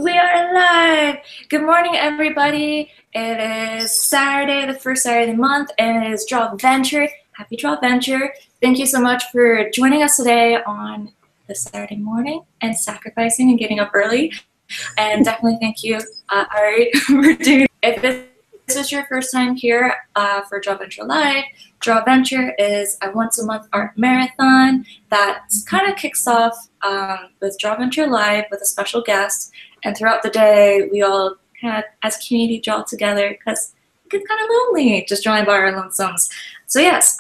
We are live! Good morning, everybody. It is Saturday, the first Saturday of the month, and it is Drawventure. Happy Drawventure. Thank you so much for joining us today on this Saturday morning and sacrificing and getting up early. And definitely thank you, Ari, for doing it. If this is your first time here for Drawventure Live, Drawventure is a once-a-month art marathon that kind of kicks off with Drawventure Live with a special guest. And throughout the day, we all kind of, as a community, draw together because it gets kind of lonely just drawing by our lonesomes. So yes,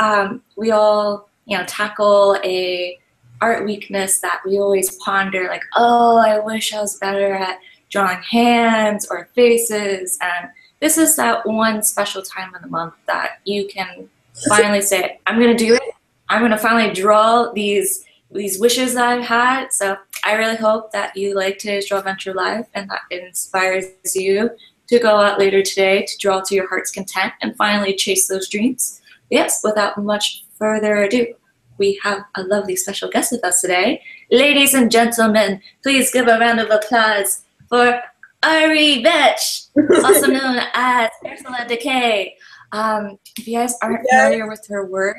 we all, tackle a art weakness that we always ponder, like, oh, I wish I was better at drawing hands or faces. And this is that one special time of the month that you can finally say, I'm going to do it. I'm going to finally draw these wishes that I've had. So I really hope that you like today's Drawventure Live and that it inspires you to go out later today to draw to your heart's content and finally chase those dreams. Yes, without much further ado, we have a lovely special guest with us today. Ladies and gentlemen, please give a round of applause for Ari Vetch, also known as Ursula Decay. If you guys aren't familiar with her work,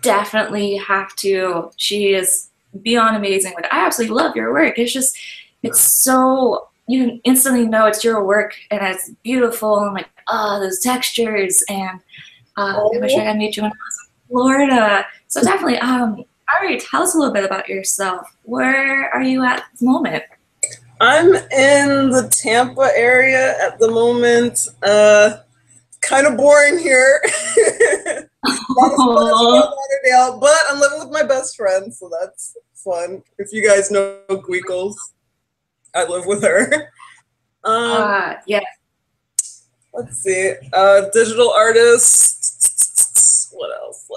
definitely have to. She is beyond amazing. Like, I absolutely love your work. It's so, you can instantly know it's your work and it's beautiful and like, oh, those textures. And I wish I had met you when I was in Florida. So definitely, Ari, tell us a little bit about yourself. Where are you at this moment? I'm in the Tampa area at the moment. Kind of boring here. Lauderdale, but I'm living with my best friend, so that's fun. If you guys know Gweekles, I live with her. Yeah. Let's see. Digital artist. What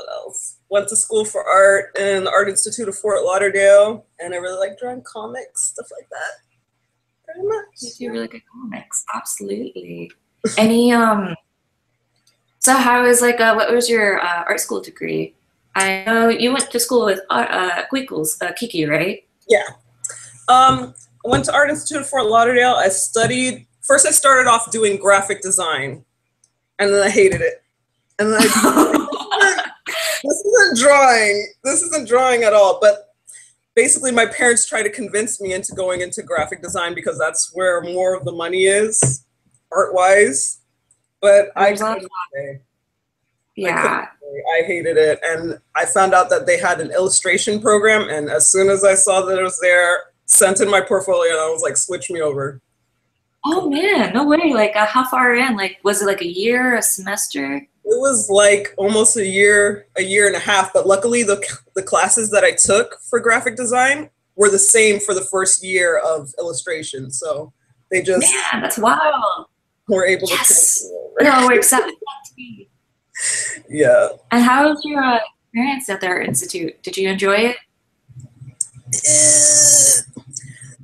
else? Went to school for art in the Art Institute of Fort Lauderdale, and I really like drawing comics, stuff like that. Pretty much. You do really good comics. Absolutely. Any So how is what was your art school degree? I know you went to school with Gweekles, Kiki, right? Yeah. I went to Art Institute of Fort Lauderdale. I started off doing graphic design, and then I hated it. And then this isn't drawing. This isn't drawing at all. But basically, my parents tried to convince me into going into graphic design because that's where more of the money is, art-wise. But I couldn't stay. Yeah. I hated it. And I found out that they had an illustration program. And as soon as I saw that it was there, sent in my portfolio, and I was like, switch me over. Oh, man. No way. Like, how far in? Like, was it like a year, a semester? It was like almost a year and a half. But luckily, the classes that I took for graphic design were the same for the first year of illustration. So they just... Man, that's wild. Were able to No, we're excited. Yeah. And how was your experience at the Art Institute? Did you enjoy it?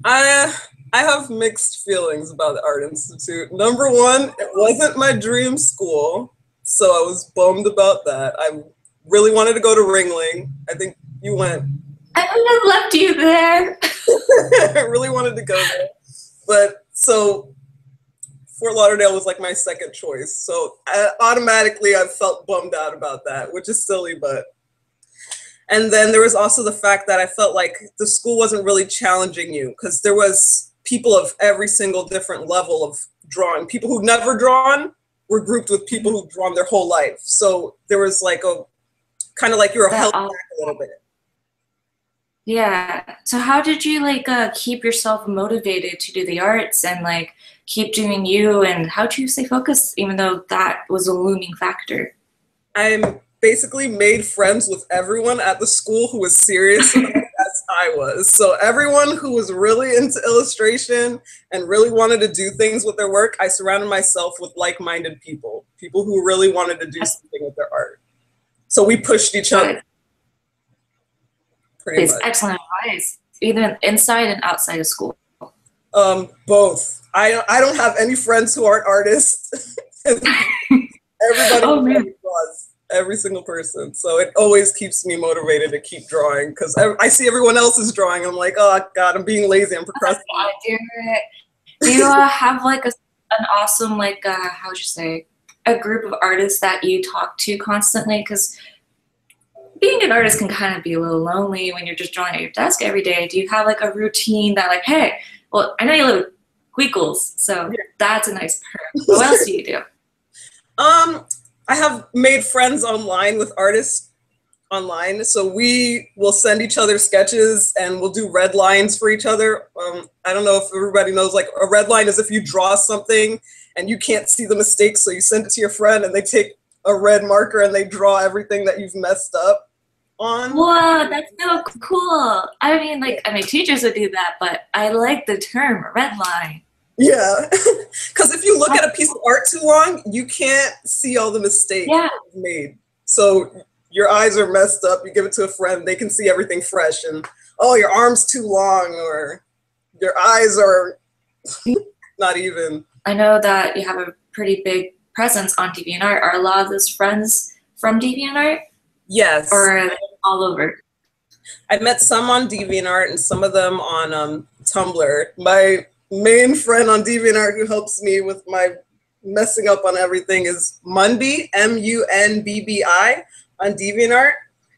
I have mixed feelings about the Art Institute. Number one, it wasn't my dream school, so I was bummed about that. I really wanted to go to Ringling. I think you went. I would have left you there. I really wanted to go there. But so Fort Lauderdale was like my second choice. So automatically I felt bummed out about that, which is silly, but. And then there was also the fact that I felt like the school wasn't really challenging you because there was people of every single different level of drawing. People who'd never drawn were grouped with people who'd drawn their whole life. So there was like a, kind of like you were held back a little bit. Yeah. So how did you keep yourself motivated to do the arts and keep doing you, and how did you stay focused even though that was a looming factor? I basically made friends with everyone at the school who was serious as I was. So everyone who was really into illustration and really wanted to do things with their work, I surrounded myself with like-minded people who really wanted to do something with their art. So we pushed each other. Pretty much. Excellent advice, either inside and outside of school. Both. I don't have any friends who aren't artists. Everybody draws, every single person. So it always keeps me motivated to keep drawing because I see everyone else is drawing. I'm like, oh God, I'm being lazy. I'm procrastinating. I do it. Do you have like an awesome like how would you say a group of artists that you talk to constantly? Because being an artist can kind of be a little lonely when you're just drawing at your desk every day. Do you have like a routine that like, hey, well, I know you live with Weekles, so that's a nice perk. What else do you do? I have made friends online with artists online, so we will send each other sketches and we'll do red lines for each other. I don't know if everybody knows, like a red line is if you draw something and you can't see the mistakes, so you send it to your friend and they take a red marker and they draw everything that you've messed up on. Whoa, that's so cool. I mean, like, I mean, teachers would do that, but I like the term red line. Yeah, because if you look at a piece of art too long, you can't see all the mistakes you've made. So your eyes are messed up, you give it to a friend, they can see everything fresh, and oh, your arm's too long, or your eyes are not even. I know that you have a pretty big presence on DeviantArt. Are a lot of those friends from DeviantArt? Yes. Or are they all over? I met some on DeviantArt and some of them on Tumblr. My main friend on DeviantArt who helps me with my messing up on everything is Munbi, M-U-N-B-B-I, on DeviantArt.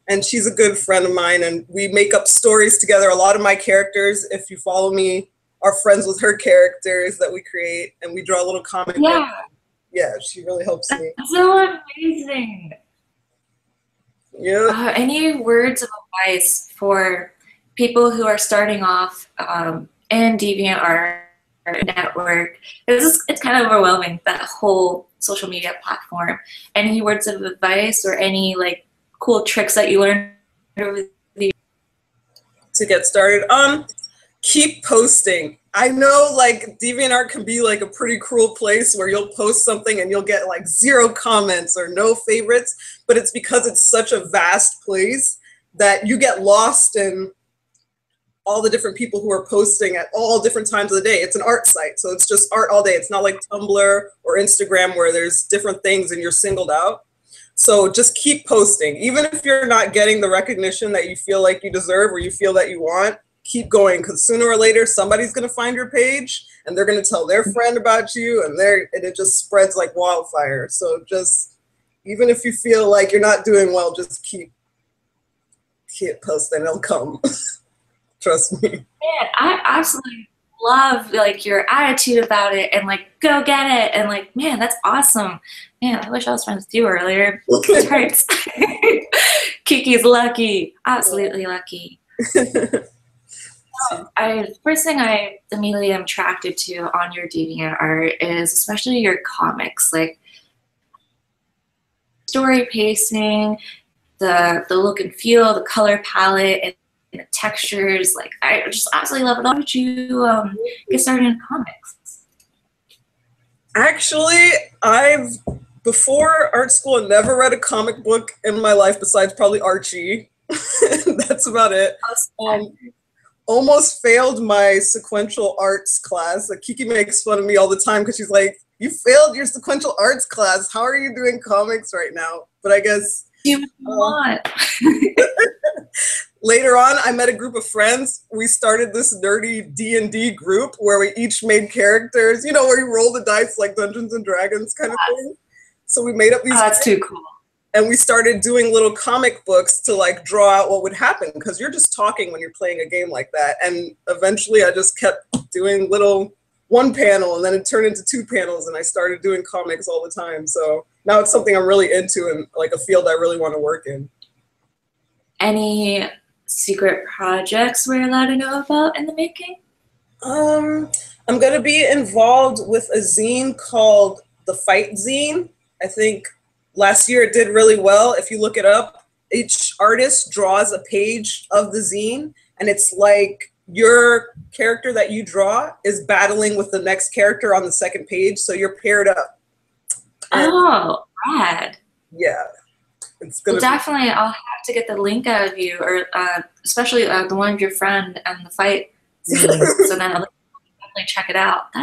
And she's a good friend of mine, and we make up stories together. A lot of my characters, if you follow me, are friends with her characters that we create, and we draw a little comic book. Yeah, she really helps me. That's so amazing. Yeah. Any words of advice for people who are starting off in DeviantArt network? It's kind of overwhelming, that whole social media platform. Any words of advice or any like cool tricks that you learned over the to get started? Keep posting. I know like DeviantArt can be like a pretty cruel place where you'll post something and you'll get like 0 comments or no favorites, but it's because it's such a vast place that you get lost in all the different people who are posting at all different times of the day. It's an art site, so it's just art all day. It's not like Tumblr or Instagram where there's different things and you're singled out. So just keep posting. Even if you're not getting the recognition that you feel like you deserve or you feel that you want, keep going, because sooner or later somebody's going to find your page and they're going to tell their friend about you, and it just spreads like wildfire. So just, even if you feel like you're not doing well, just keep posting. It'll come. Trust me. Man, I absolutely love like your attitude about it and like go get it, and like, man, that's awesome. Man, I wish I was friends with you earlier. It hurts. Kiki's lucky, absolutely lucky. First thing I immediately am attracted to on your DeviantArt is especially your comics, like story pacing, the look and feel, the color palette, and the textures. Like, I just absolutely love it. How did you get started in comics? Actually, before art school, never read a comic book in my life besides probably Archie. That's about it. Almost failed my sequential arts class. Like, Kiki makes fun of me all the time because she's like, you failed your sequential arts class. How are you doing comics right now? But I guess later on, I met a group of friends. We started this nerdy D&D group where we each made characters, you know, where you roll the dice like Dungeons and Dragons kind of thing. So we made up these. That's too cool. And we started doing little comic books to like draw out what would happen, because you're just talking when you're playing a game like that. And eventually I just kept doing little 1 panel, and then it turned into 2 panels, and I started doing comics all the time. So now it's something I'm really into and like a field I really want to work in. Any secret projects we're allowed to know about in the making? I'm going to be involved with a zine called The Fight Zine. I think last year it did really well. If you look it up, each artist draws a page of the zine, and it's like your character that you draw is battling with the next character on the second page, so you're paired up. Oh, rad. Yeah. Well, definitely, I'll have to get the link out of you, or especially the one of your friend and the fight zine, so then I'll definitely check it out.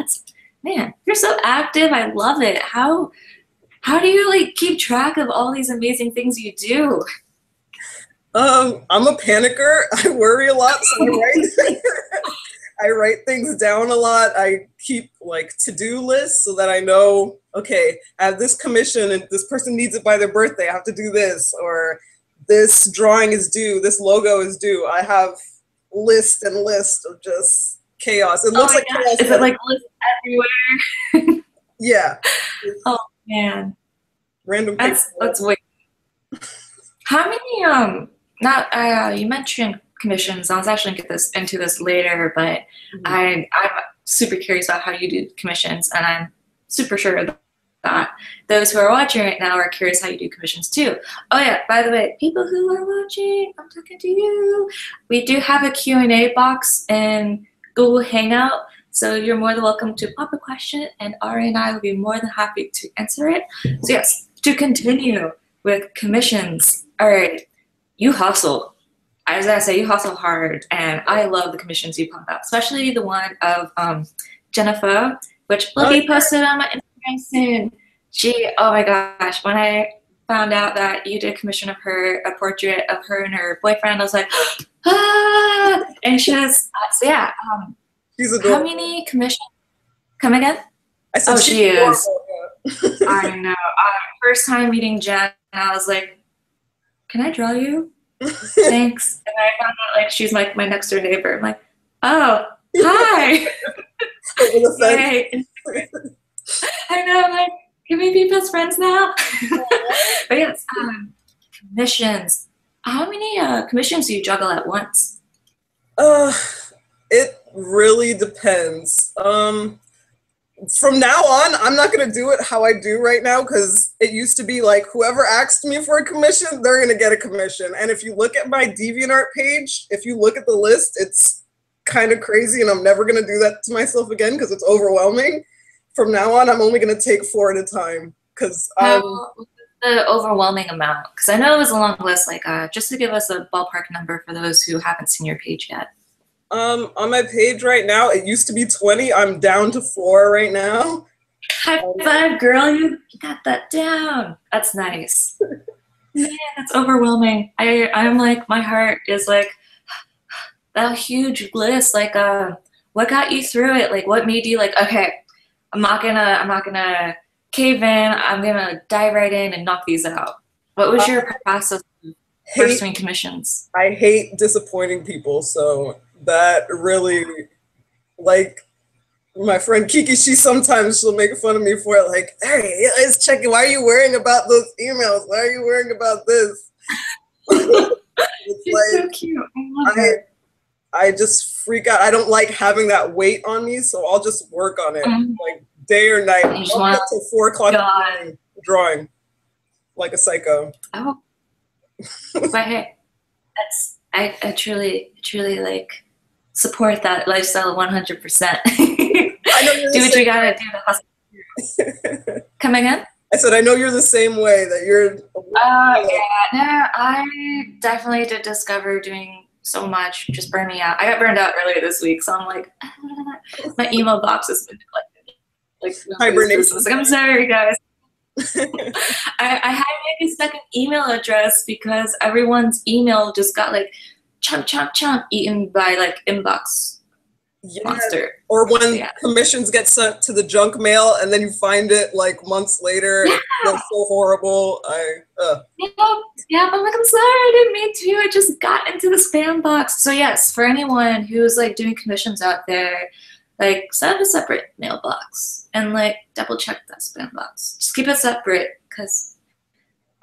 Man, you're so active. I love it. How do you like keep track of all these amazing things you do? I'm a panicker. I worry a lot, so I write things down a lot. I keep like to-do lists so that I know, okay, I have this commission and this person needs it by their birthday. I have to do this, or this drawing is due, this logo is due. I have list and list of just chaos. It looks like chaos. Is it like list everywhere? Yeah. Oh man. Random. That's way. How many not you mentioned commissions. I was actually gonna get into this later, but I'm super curious about how you do commissions, and I'm super sure that those who are watching right now are curious how you do commissions too. Oh yeah, by the way, people who are watching, I'm talking to you. We do have a Q&A box in Google Hangout, so you're more than welcome to pop a question, and Ari and I will be more than happy to answer it. So yes, to continue with commissions. All right, you hustle. As I say, you hustle hard, and I love the commissions you pump out, especially the one of Jennifer, which will be posted on my Instagram soon. Oh my gosh, when I found out that you did a commission of her, a portrait of her and her boyfriend, I was like, ah! And she has, so yeah. She's adorable. How many commissions? Come again? I said she is. Yeah. I know. First time meeting Jen, I was like, can I draw you? Thanks. And I found out like she's like my next door neighbor. I'm like, oh, hi. Yay. I know, I'm like, can we be best friends now? But yes, commissions. How many commissions do you juggle at once? It really depends. From now on, I'm not going to do it how I do right now, because it used to be like whoever asked me for a commission, they're going to get a commission. And if you look at my DeviantArt page, if you look at the list, it's kind of crazy, and I'm never going to do that to myself again because it's overwhelming. From now on, I'm only going to take 4 at a time, because the overwhelming amount, because I know it was a long list, like just to give us a ballpark number for those who haven't seen your page yet. On my page right now, it used to be 20. I'm down to 4 right now. High five, girl. You got that down. That's nice. Man, that's overwhelming. I'm like, my heart is like, that huge list. Like, what got you through it? Like, what made you like, okay, I'm not gonna cave in. I'm gonna dive right in and knock these out. What was your process of pursuing commissions? I hate disappointing people, so that really, like, my friend Kiki, she'll make fun of me for it, like, hey, let's check it. Why are you worrying about those emails? Why are you worrying about this? She's like, so cute. I love her. I just freak out. I don't like having that weight on me, so I'll just work on it, like day or night. I'll get till 4 o'clock in the morning drawing like a psycho. Oh, but hey, I truly like support that lifestyle 100%. I know do what you gotta do to hustle. Come again? I said, I know you're the same way, that you're. Yeah, no, I definitely did discover doing so much just burned me out. I got burned out earlier this week, so I'm like, my email box has been neglected. Like, hibernation. Like, I'm sorry, guys. I had maybe a second email address because everyone's email just got like chomp eaten by like inbox monster. Or when commissions get sent to the junk mail and then you find it like months later. Yeah. It's so horrible. Yeah, I'm like, I'm sorry, I didn't mean to. I just got into the spam box. So yes, for anyone who's like doing commissions out there, like set up a separate mailbox and like double check that spam box. Just keep it separate, because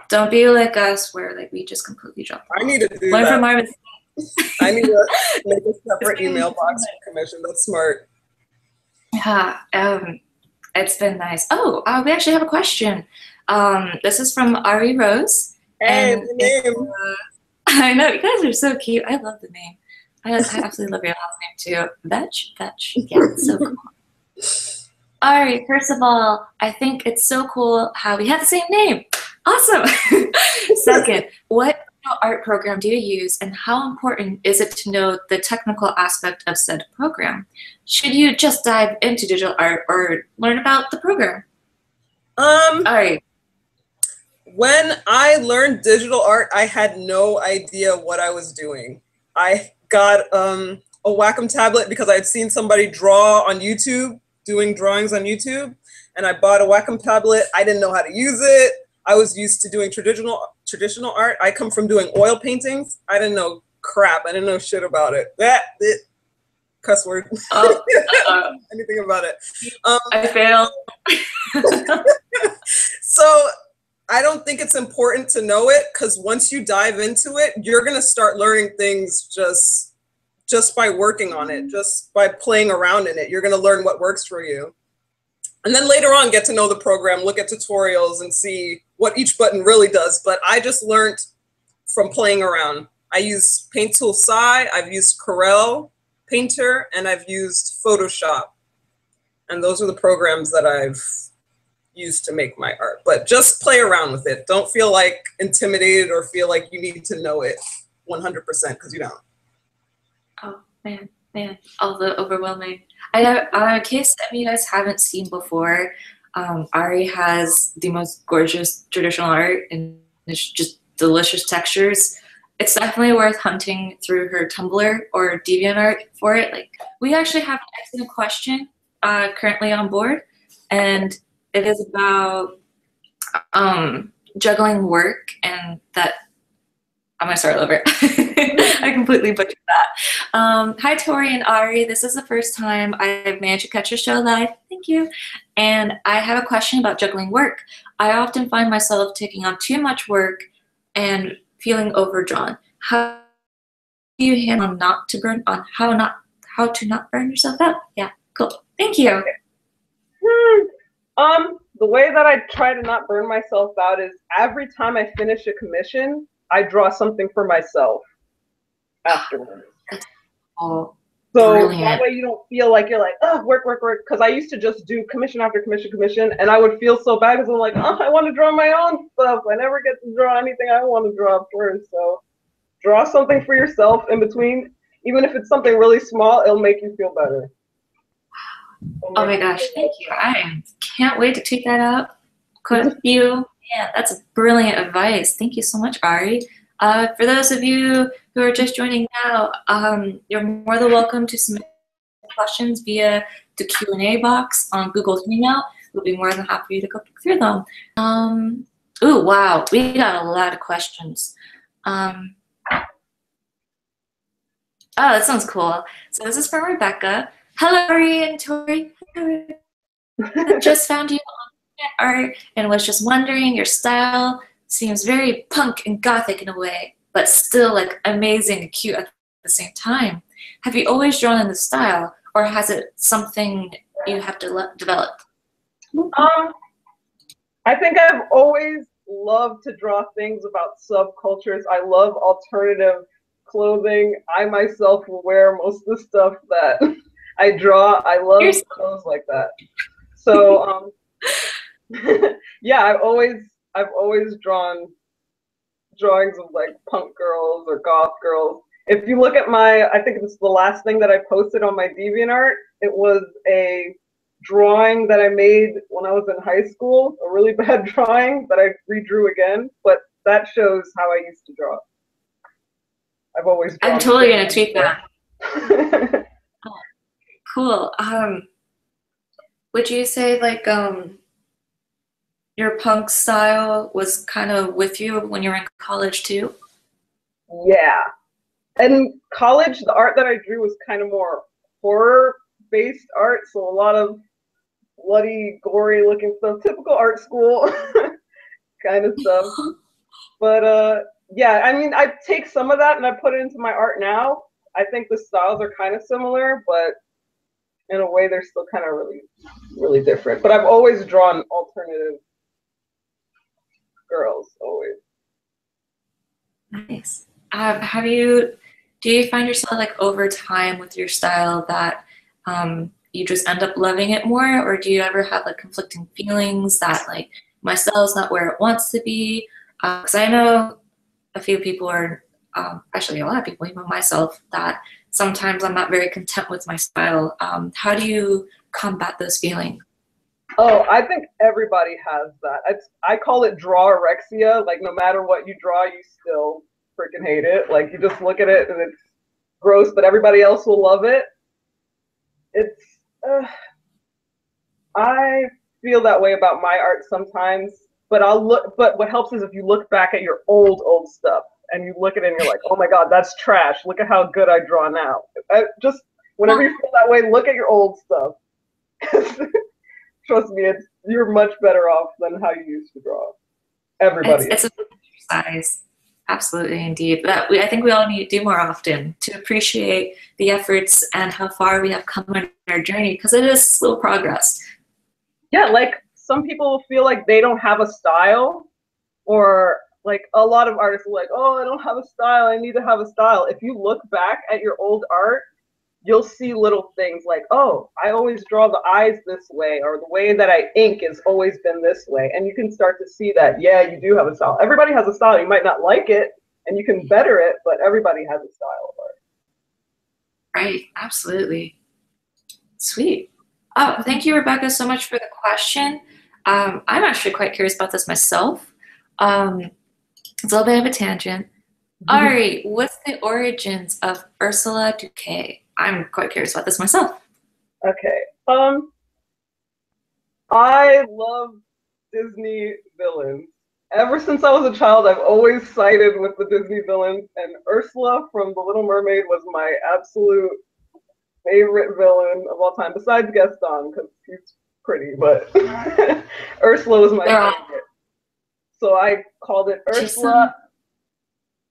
don't be like us where like we just completely drop the ball. I need to do Learn that. From our I need to make a separate email box for commission. That's smart. Yeah, it's been nice. Oh, we actually have a question. This is from Ari Rose. Hey, the name. I know, you guys are so cute. I love the name. I absolutely love your last name too. Vetch. Yeah, it's so cool. All right, first of all, I think it's so cool how we have the same name. Awesome. Second, what art program do you use, and how important is it to know the technical aspect of said program? Should you just dive into digital art or learn about the program? All right. When I learned digital art, I had no idea what I was doing. I got a Wacom tablet because I had seen somebody draw on YouTube, doing drawings on YouTube, and I bought a Wacom tablet. I didn't know how to use it. I was used to doing traditional art. I come from doing oil paintings. I didn't know crap. I didn't know shit about it. Cuss word. Oh, anything about it. I failed. So I don't think it's important to know it, because once you dive into it, you're gonna start learning things just by working on it, just by playing around in it. You're gonna learn what works for you. And then later on, get to know the program, look at tutorials and see what each button really does. But I just learned from playing around. I use Paint Tool Sai, I've used Corel Painter, and I've used Photoshop. And those are the programs that I've used to make my art. But just play around with it. Don't feel like intimidated or feel like you need to know it 100%, because you don't. Oh, man, all the overwhelming. I know, in case some of you guys haven't seen before, Ari has the most gorgeous traditional art, and it's just delicious textures. It's definitely worth hunting through her Tumblr or DeviantArt for it. Like, we actually have an excellent question currently on board, and it is about juggling work, and that I'm gonna start over. I completely butchered that. Hi, Tori and Ari. This is the first time I've managed to catch your show live. Thank you. And I have a question about juggling work. I often find myself taking on too much work and feeling overdrawn. How do you handle how to not burn yourself out? Yeah, cool. Thank you. The way that I try to not burn myself out is every time I finish a commission, I draw something for myself afterwards. Oh, so brilliant. That way you don't feel like you're like, oh, work. Because I used to just do commission after commission, and I would feel so bad because I'm like, oh, I want to draw my own stuff. I never get to draw anything I want to draw first. So draw something for yourself in between. Even if it's something really small, it'll make you feel better. Oh my gosh, thank you. I can't wait to tweet that out. Could you? Yeah, that's brilliant advice. Thank you so much, Ari. For those of you who are just joining now, you're more than welcome to submit questions via the Q&A box on Google Hangout. We'll be more than happy to go through them. Ooh, wow, we got a lot of questions. Oh, that sounds cool. So this is from Rebecca. Hello, Ari and Tori. I just found you on art and was just wondering, your style seems very punk and gothic in a way, but still like amazing and cute at the same time. Have you always drawn in this style, or has it something you have developed? I think I've always loved to draw things about subcultures. I love alternative clothing. I myself will wear most of the stuff that I draw. I love clothes like that. So yeah, I've always drawn drawings of like punk girls or goth girls. If you look at I think it's the last thing that I posted on my DeviantArt, it was a drawing that I made when I was in high school, a really bad drawing that I redrew again, but that shows how I used to draw. I've always drawn. I'm totally gonna tweet that. Cool. Would you say like your punk style was kind of with you when you were in college too? Yeah. In college, the art that I drew was kind of more horror-based art, so a lot of bloody, gory-looking stuff, typical art school kind of stuff. But yeah, I mean, I take some of that and I put it into my art now. I think the styles are kind of similar, but in a way, they're still kind of really, really different. But I've always drawn alternative girls, always. Nice. Do you find yourself like over time with your style that you just end up loving it more, or do you ever have like conflicting feelings that like my style's not where it wants to be? Because I know a few people are, actually a lot of people, even myself, that sometimes I'm not very content with my style. How do you combat those feelings? Oh, I think everybody has that. I call it drawrexia. Like no matter what you draw, you still freaking hate it. Like you just look at it and gross, but everybody else will love it. It's I feel that way about my art sometimes, but what helps is if you look back at your old stuff and you look at it and you're like, oh my God, that's trash. Look at how good I draw now. Just whenever you feel that way, look at your old stuff. Trust me, you're much better off than how you used to draw. Everybody. It's a exercise. Absolutely, indeed. That I think we all need to do more often to appreciate the efforts and how far we have come on our journey, because it is slow progress. Yeah, like some people feel like they don't have a style, or like a lot of artists are like, oh, I don't have a style, I need to have a style. If you look back at your old art, you'll see little things like, oh, I always draw the eyes this way, or the way that I ink has always been this way. And you can start to see that, yeah, you do have a style. Everybody has a style. You might not like it, and you can better it, but everybody has a style of art. Right, absolutely. Sweet. Oh, thank you, Rebecca, so much for the question. I'm actually quite curious about this myself. It's a little bit of a tangent. Ari, what's the origins of Ursula Duque? I'm quite curious about this myself. Okay. I love Disney villains. Ever since I was a child, I've always sided with the Disney villains, and Ursula from The Little Mermaid was my absolute favorite villain of all time, besides Gaston, because he's pretty, but Ursula was my favorite. So I called it Ursula.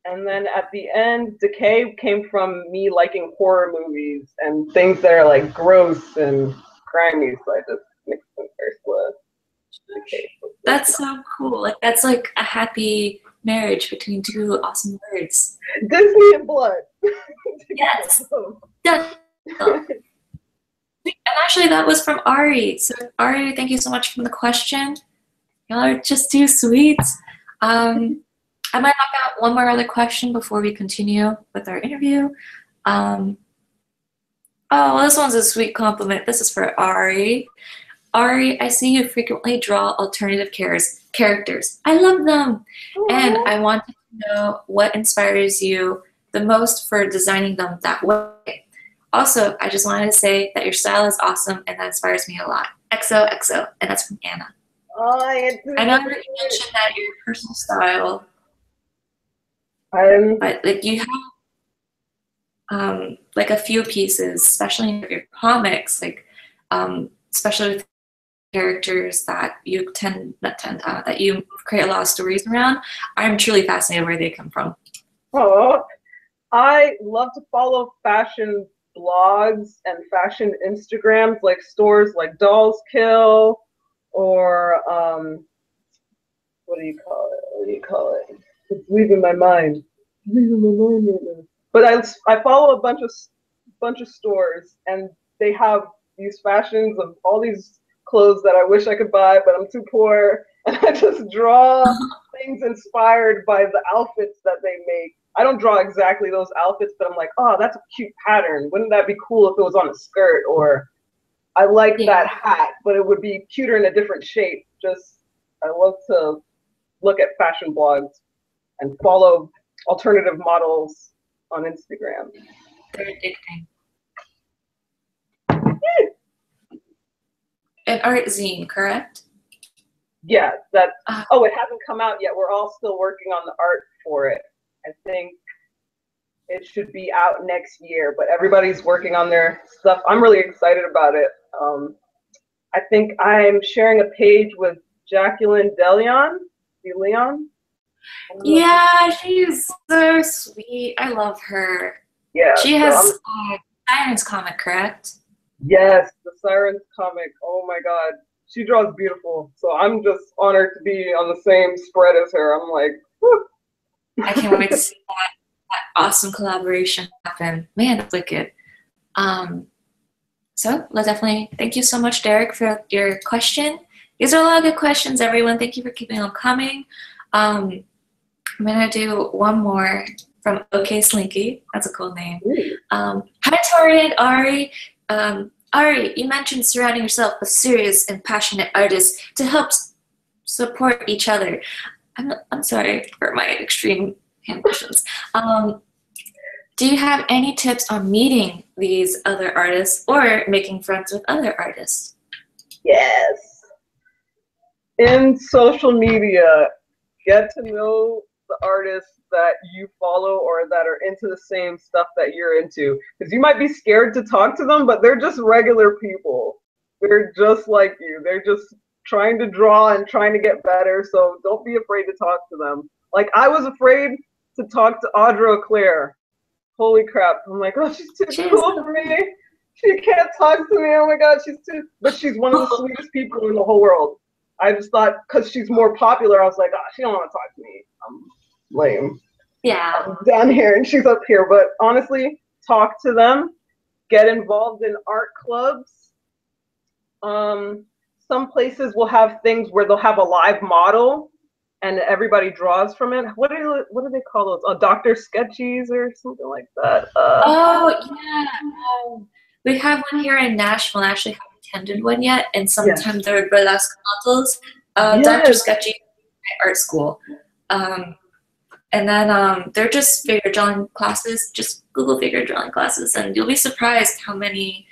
And then at the end, decay came from me liking horror movies and things that are like gross and grimy. So I just mixed in Ursula. Decay. That's so cool. Like that's like a happy marriage between two awesome words. Disney and blood. Yes. And actually, that was from Ari. So Ari, thank you so much for the question. Y'all are just too sweet. I might knock out one more other question before we continue with our interview. Oh, well, this one's a sweet compliment. This is for Ari. Ari, I see you frequently draw alternative characters. I love them. Aww. And I want to know what inspires you the most for designing them that way. Also, I just wanted to say that your style is awesome and that inspires me a lot. XOXO, and that's from Anna. Oh, I know that you mentioned that your personal style, but like you have like a few pieces, especially in your comics, like especially with characters that you that you create a lot of stories around. I'm truly fascinated where they come from. Oh, I love to follow fashion blogs and fashion Instagrams, like stores like Dolls Kill, or what do you call it? It's leaving my mind. But I follow a bunch of stores, and they have these fashions of all these clothes that I wish I could buy, but I'm too poor, and I just draw things inspired by the outfits that they make. I don't draw exactly those outfits, but I'm like, oh, that's a cute pattern. Wouldn't that be cool if it was on a skirt? Or I like that hat, but it would be cuter in a different shape. I love to look at fashion blogs and follow alternative models on Instagram. They're addicting. An art zine, correct? Yeah, it hasn't come out yet. We're all still working on the art for it. I think it should be out next year, but everybody's working on their stuff. I'm really excited about it. I think I'm sharing a page with Jacqueline DeLeon. Yeah, she's so sweet. I love her. Yeah. She has Sirens comic, correct? Yes, the Sirens comic. Oh my God. She draws beautiful. So I'm just honored to be on the same spread as her. I'm like, whew. I can't wait to see that awesome collaboration happen. Man, that's wicked. So let's definitely thank you so much, Derek, for your question. These are a lot of good questions, everyone. Thank you for keeping them coming. I'm gonna do one more from OK Slinky. That's a cool name. Hi, Tori and Ari. Ari, you mentioned surrounding yourself with serious and passionate artists to help support each other. I'm sorry for my extreme ambitions. Do you have any tips on meeting these other artists or making friends with other artists? Yes. In social media, get to know the artists that you follow or that are into the same stuff that you're into. Because you might be scared to talk to them, but they're just regular people. They're just like you. They're just trying to draw and trying to get better. So don't be afraid to talk to them. Like I was afraid to talk to Audra Claire. Holy crap. I'm like, oh, she's too cool for me. She can't talk to me. Oh my God, but she's one of the sweetest people in the whole world. I just thought because she's more popular, I was like, oh, she don't want to talk to me. I'm lame. Yeah. I'm down here and she's up here. But honestly, talk to them. Get involved in art clubs. Some places will have things where they'll have a live model and everybody draws from it. What do they call those? Dr. Sketchies or something like that. Oh, yeah. We have one here in Nashville. I actually haven't attended one yet, and sometimes there are burlesque models. Dr. Sketchy art school. And then they're just figure drawing classes. Just Google figure drawing classes, and you'll be surprised how many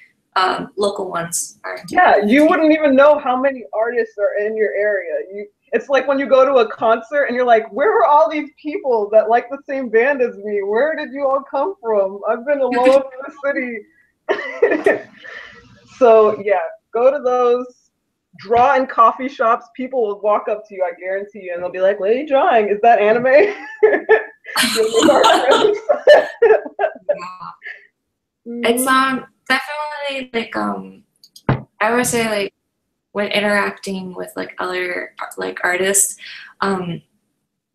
local ones are. Yeah, you wouldn't even know how many artists are in your area. It's like when you go to a concert and you're like, where are all these people that like the same band as me? Where did you all come from? I've been alone in the city. So yeah, go to those. Draw in coffee shops. People will walk up to you, I guarantee you, and they'll be like, what are you drawing? Is that anime? It's definitely like I would say like when interacting with like other like artists,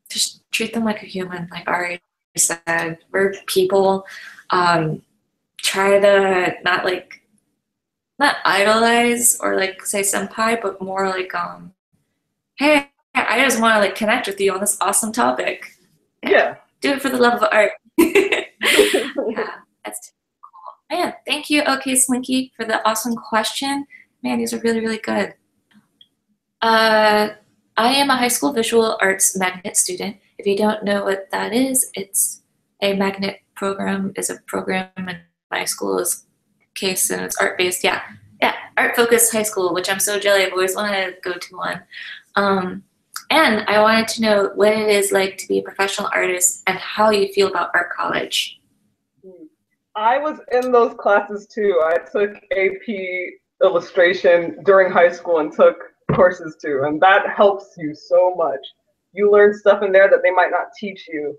just treat them like a human. Like Ari said, we're people. Try to not idolize or like say senpai, but more like hey, I just want to like connect with you on this awesome topic. Yeah. Do it for the love of art. Yeah, that's cool. Man, thank you, OK Slinky, for the awesome question. Man, these are really, really good. I am a high school visual arts magnet student. If you don't know what that is, it's a magnet program is a program in my school's case, and it's art-based. Yeah, art-focused high school, which I'm so jelly. I've always wanted to go to one. And I wanted to know what it is like to be a professional artist and how you feel about art college. I was in those classes too. I took AP illustration during high school and took courses too, and that helps you so much. You learn stuff in there that they might not teach you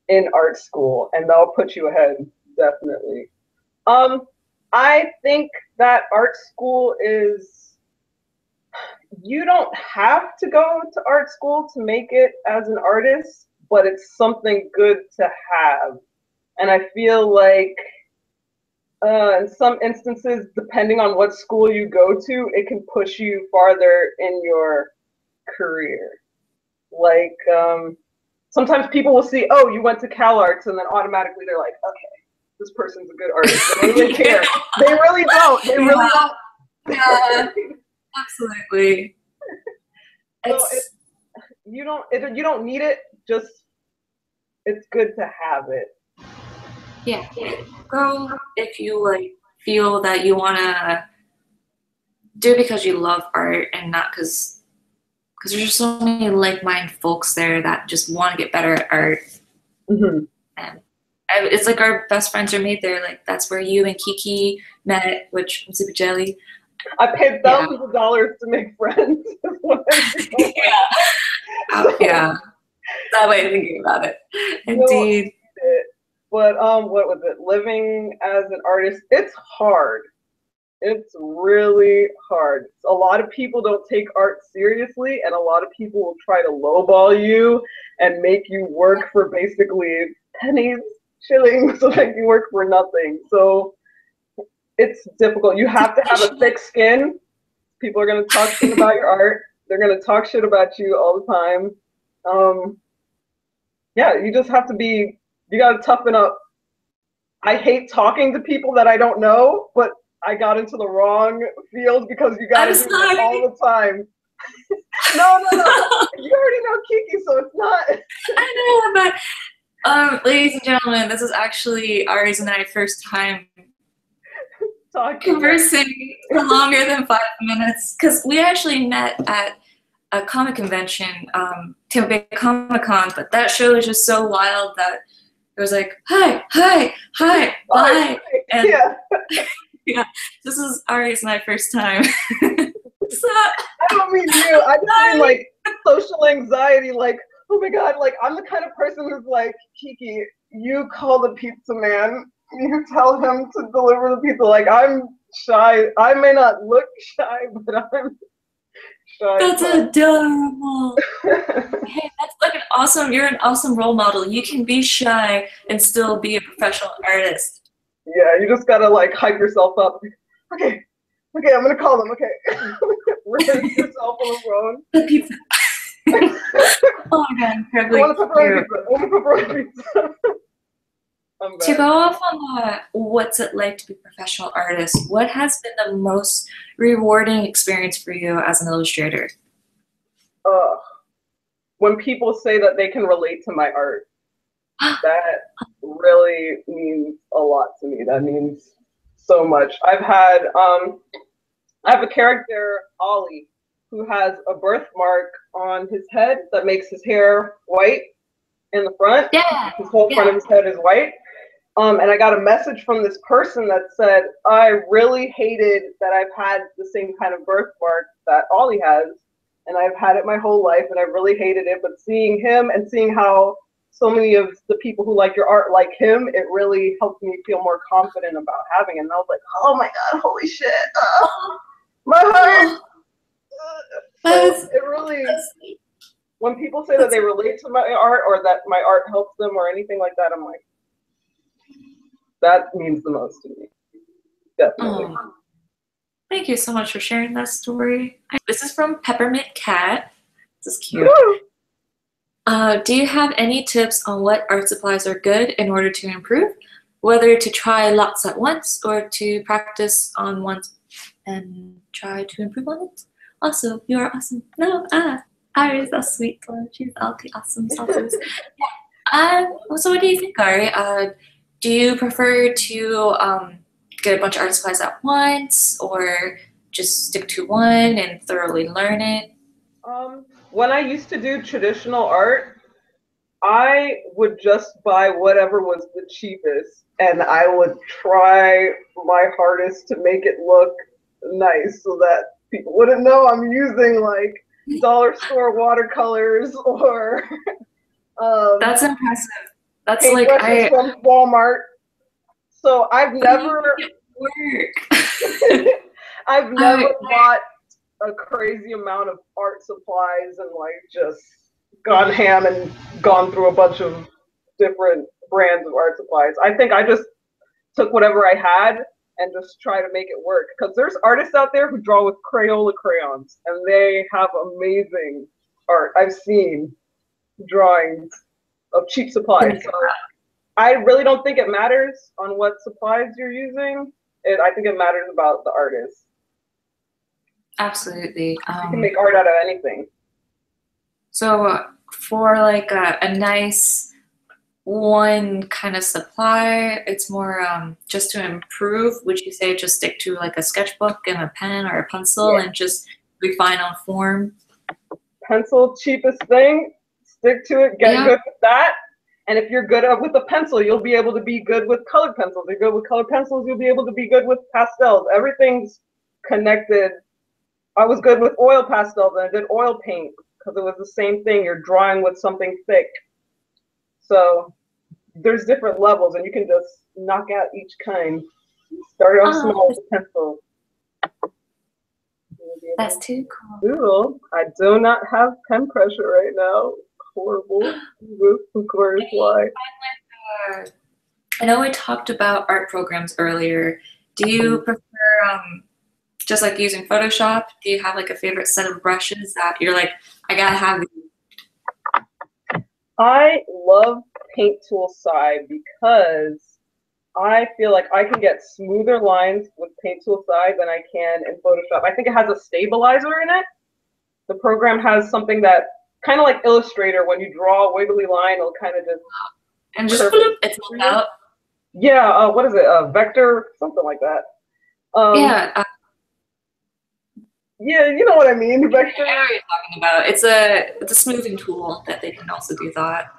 in art school, and that'll put you ahead, definitely. I think that art school is, you don't have to go to art school to make it as an artist, but it's something good to have. And I feel like in some instances, depending on what school you go to, it can push you farther in your career. Like sometimes people will see, oh, you went to Cal Arts, and then automatically they're like, okay, this person's a good artist. They don't really care. They really don't. They really don't. Yeah, absolutely. So you don't need it. Just it's good to have it. Yeah, go if you like feel that you wanna do it because you love art and not because there's just so many like-minded folks there that just want to get better at art. Mm-hmm. And it's like our best friends are made there. Like that's where you and Kiki met, which I'm super jelly. I paid thousands of dollars to make friends. Yeah. That way of thinking about it. Indeed. But what was it? Living as an artist, it's hard. It's really hard. A lot of people don't take art seriously, and a lot of people will try to lowball you and make you work for basically pennies, shillings, so make you work for nothing. So it's difficult. You have to have a thick skin. People are going to talk shit about your art. They're going to talk shit about you all the time. Yeah, you just have to be, you got to toughen up. I hate talking to people that I don't know, but I got into the wrong field because you got to do it all the time. No. You already know Kiki, so it's not. I know, but Ladies and gentlemen, this is actually Ari's and I first time conversing for longer than 5 minutes because we actually met at a comic convention, Tampa Bay Comic Con, but that show was just so wild that it was like, hi, bye. And yeah, this is Ari's and I first time. So, I don't mean you. I just mean like social anxiety. Like, oh my God, like I'm the kind of person who's like, Kiki, you call the pizza man. You tell him to deliver the pizza. Like I'm shy. I may not look shy, but I'm shy. That's adorable. Hey, that's like you're an awesome role model. You can be shy and still be a professional artist. Yeah, you just gotta like hype yourself up. Okay, I'm gonna call them. Okay, raise yourself on the phone. The pizza. Oh my God, incredibly I want a pepperoni pizza. To go off on what's it like to be a professional artist, what has been the most rewarding experience for you as an illustrator? When people say that they can relate to my art, that really means a lot to me. That means so much. I have a character, Ollie, who has a birthmark on his head that makes his hair white in the front. Yeah. His whole front of his head is white. And I got a message from this person that said, I really hated that I've had the same kind of birthmark that Ollie has. And I've had it my whole life, and I really hated it. But seeing him and seeing how so many of the people who like your art like him, it really helped me feel more confident about having it. And I was like, oh my God, holy shit. My heart. So it really, when people say that they relate to my art or that my art helps them or anything like that, I'm like, that means the most to me. Definitely. Oh. Thank you so much for sharing that story. This is from Peppermint Cat. This is cute. Do you have any tips on what art supplies are good in order to improve? Whether to try lots at once or to practice on once and try to improve on it? Also, you are awesome. No, Ari is a sweet one. She's awesome. Yeah. So what do you think, Ari? Do you prefer to get a bunch of art supplies at once or just stick to one and thoroughly learn it? When I used to do traditional art, I would just buy whatever was the cheapest and I would try my hardest to make it look nice so that people wouldn't know I'm using like dollar store watercolors or that's impressive. That's like from Walmart. So I've never I've never bought a crazy amount of art supplies and like just gone ham and gone through a bunch of different brands of art supplies. I think I just took whatever I had and just try to make it work. Because there's artists out there who draw with Crayola crayons and they have amazing art. I've seen drawings of cheap supplies. So I really don't think it matters on what supplies you're using. I think it matters about the artist. Absolutely. You can make art out of anything. So for like a nice one kind of supply, it's more just to improve. Would you say just stick to like a sketchbook and a pen or a pencil and just refine on form? Pencil, cheapest thing. Stick to it. Get good with that. And if you're good with a pencil, you'll be able to be good with colored pencils. If you're good with colored pencils, you'll be able to be good with pastels. Everything's connected. I was good with oil pastels and I did oil paint because it was the same thing. You're drawing with something thick. So there's different levels and you can just knock out each kind. Start off small with a pencil. That's too cool. Ooh, I do not have pen pressure right now. Horrible. Of course, why? I know we talked about art programs earlier. Do you prefer just like using Photoshop? Do you have like a favorite set of brushes that you're like, I gotta have these? I love Paint Tool Side because I feel like I can get smoother lines with Paint Tool Side than I can in Photoshop. I think it has a stabilizer in it. The program has something that kind of like Illustrator, when you draw a wiggly line, it'll kind of just And just perfect. bloop, it's moved out. Yeah, what is it? Vector, something like that. Yeah. Yeah, you know what I mean. Vector. I know what you're talking about. It's a smoothing tool that they can also do that.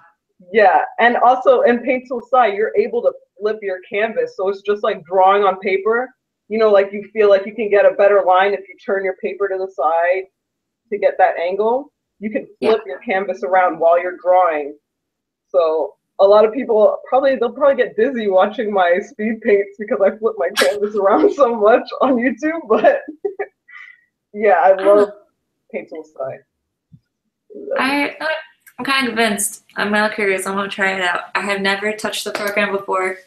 Yeah, and also in Paint Tool Sai, you're able to flip your canvas, so it's just like drawing on paper. You know, like you feel like you can get a better line if you turn your paper to the side to get that angle. You can flip your canvas around while you're drawing. So a lot of people they'll probably get dizzy watching my speed paints because I flip my canvas around so much on YouTube. But yeah, I love Paint Tool Sai. I'm kind of convinced. I'm now curious. I want to try it out. I have never touched the program before.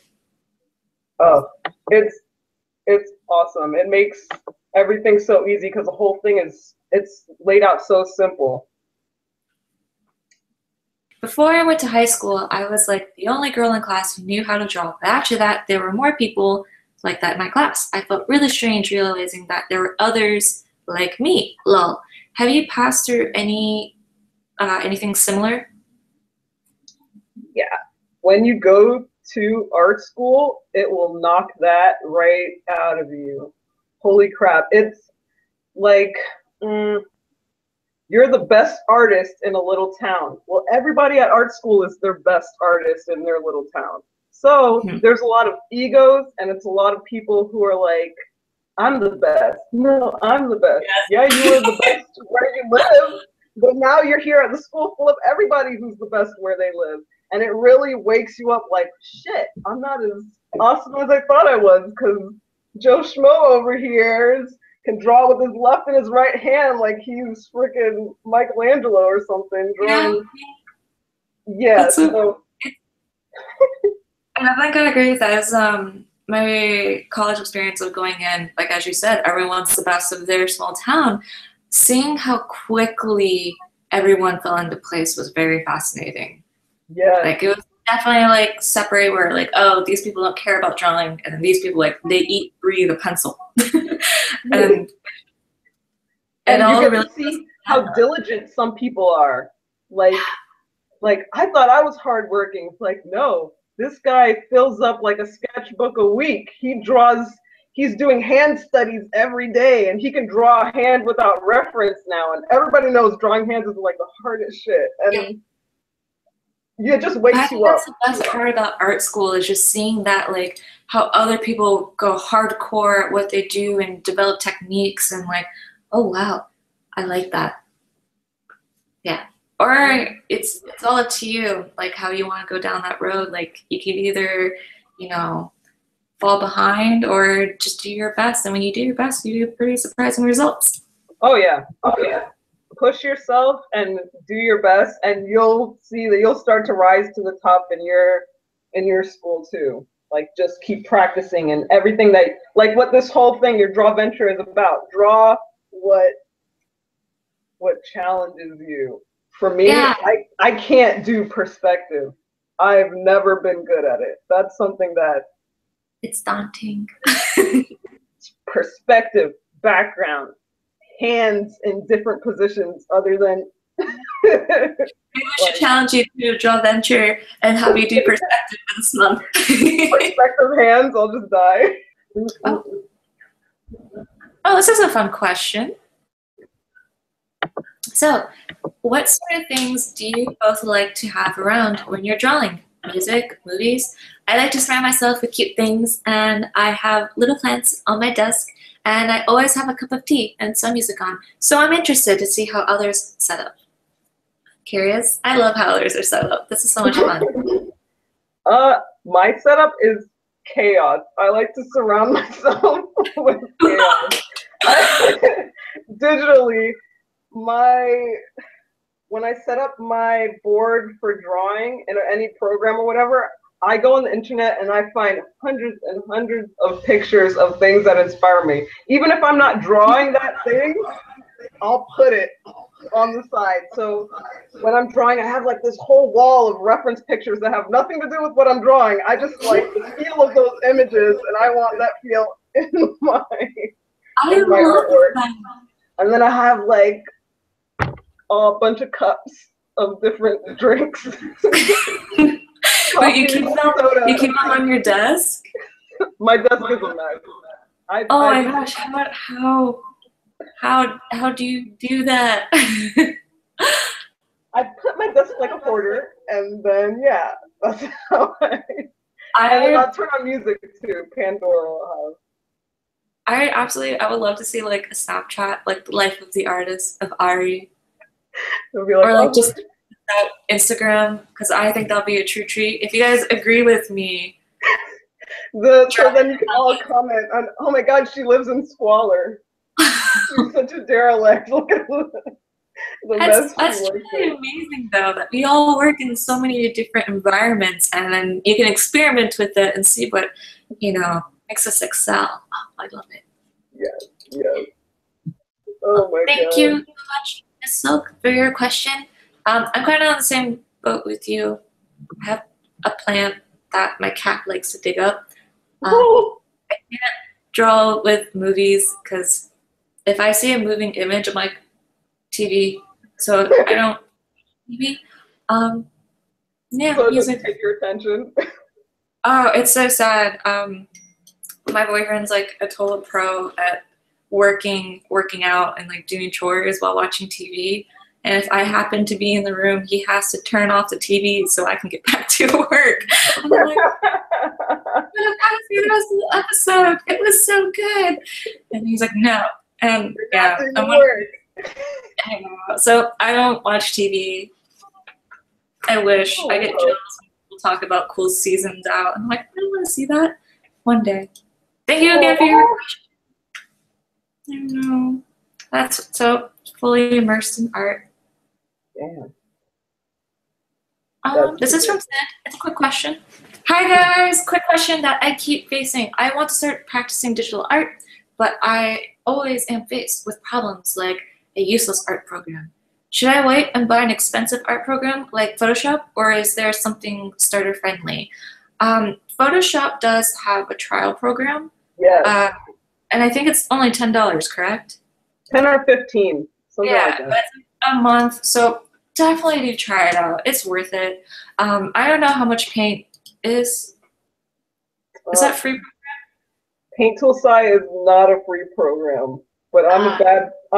Oh, it's awesome. It makes everything so easy because the whole thing it's laid out so simple. Before I went to high school, I was like the only girl in class who knew how to draw. But after that, there were more people like that in my class. I felt really strange realizing that there were others like me. Lol. Have you passed through anything similar? Yeah. When you go to art school, it will knock that right out of you. Holy crap. It's like, you're the best artist in a little town. Well, everybody at art school is their best artist in their little town. So there's a lot of egos, and it's a lot of people who are like, I'm the best. No, I'm the best. Yes. Yeah, you are the best where you live, but now you're here at the school full of everybody who's the best where they live. And it really wakes you up like, shit, I'm not as awesome as I thought I was, because Joe Schmo over here can draw with his left and his right hand like he's freaking Michelangelo or something. Drawing. Yeah, so. And I think I agree with that. As my college experience of going in, like as you said, everyone's the best of their small town. Seeing how quickly everyone fell into place was very fascinating. Yeah. Like it was definitely like separate where like, oh, these people don't care about drawing, and then these people like they eat, breathe a pencil. and all you get to see how diligent some people are. Like I thought I was hardworking. It's like, no, this guy fills up like a sketchbook a week. He's doing hand studies every day, and he can draw a hand without reference now. And everybody knows drawing hands is like the hardest shit. And it just wakes you up. That's the best part about art school is just seeing that, like, how other people go hardcore at what they do and develop techniques and like, oh wow, I like that. Yeah. Or it's all up to you, like how you want to go down that road. Like you could either, fall behind or just do your best. And when you do your best, you do pretty surprising results. Oh yeah. Push yourself and do your best, and you'll see that you'll start to rise to the top in your school too. Like just keep practicing, and everything that, like what this whole thing, your Drawventure is about. Draw what challenges you. For me, I can't do perspective. I've never been good at it. That's something that it's daunting. Perspective, background, hands in different positions other than maybe we should challenge you to Drawventure and have you do perspective this month. Perspective hands, I'll just die. Oh, this is a fun question. So, what sort of things do you both like to have around when you're drawing? Music, movies? I like to surround myself with cute things, and I have little plants on my desk, and I always have a cup of tea and some music on. So I'm interested to see how others set up. Curious? I love how others are set up. This is so much fun. My setup is chaos. I like to surround myself with chaos. Digitally, when I set up my board for drawing in any program or whatever, I go on the internet and I find hundreds and hundreds of pictures of things that inspire me. Even if I'm not drawing that thing, I'll put it on the side. So when I'm drawing, I have like this whole wall of reference pictures that have nothing to do with what I'm drawing. I just like the feel of those images, and I want that feel in my artwork. And then I have like a bunch of cups of different drinks. But coffee, soda. you keep them on your desk? My desk is a mess. Oh my gosh, how do you do that? I put my desk like a hoarder, and then yeah, that's how and then I'll turn on music too. Pandora will I would love to see like a Snapchat, like the life of the artist of Ari. It'll be like, Or like just that Instagram, because I think that'll be a true treat. If you guys agree with me. So then you can all comment on, oh my god, she lives in squalor. She's such a derelict. Look at the mess That's really amazing though, that we all work in so many different environments, and then you can experiment with it and see what, makes us excel. Oh, I love it. Yeah. Oh my god. Thank you so much, Ms. Silk, for your question. I'm kind of on the same boat with you. I have a plant that my cat likes to dig up. I can't draw with movies because if I see a moving image, I'm like, TV. So I don't TV. Yeah. So it doesn't take your attention. Oh, it's so sad. My boyfriend's like a total pro at working out and like doing chores while watching TV. And if I happen to be in the room, he has to turn off the TV so I can get back to work. I'm like, I gotta see the rest of the episode. It was so good. And he's like, no. And yeah, so I don't watch TV. I wish. I get jealous when people talk about cool seasons out. I'm like, I don't want to see that one day. Thank you again for your question. I know. That's so fully immersed in art. Yeah. This is from Sid. It's a quick question. Hi guys, quick question that I keep facing. I want to start practicing digital art, but I always am faced with problems like a useless art program. Should I wait and buy an expensive art program like Photoshop, or is there something starter friendly? Photoshop does have a trial program. Yes. And I think it's only $10, correct? 10 or 15. Something like that. That's a month. So definitely do try it out. It's worth it. I don't know how much paint is. Is that free? Paint Tool Sci is not a free program, but I'm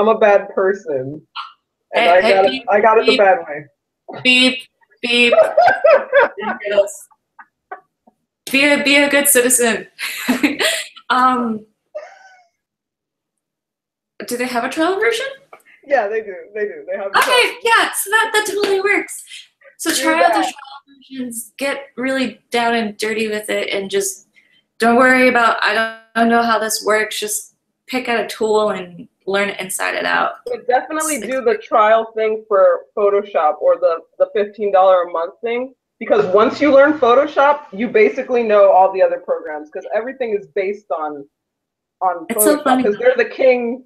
a bad person, and I got it the bad way. Beep. Be a good citizen. Do they have a trial version? Yeah, they do. They have. Okay, yeah, so that totally works. So try out the trial versions, get really down and dirty with it, and just don't worry about, I don't know how this works, just pick out a tool and learn it inside and out. But definitely do the trial thing for Photoshop, or the $15 a month thing, because once you learn Photoshop, you basically know all the other programs, because everything is based on it's Photoshop, so funny because they're the king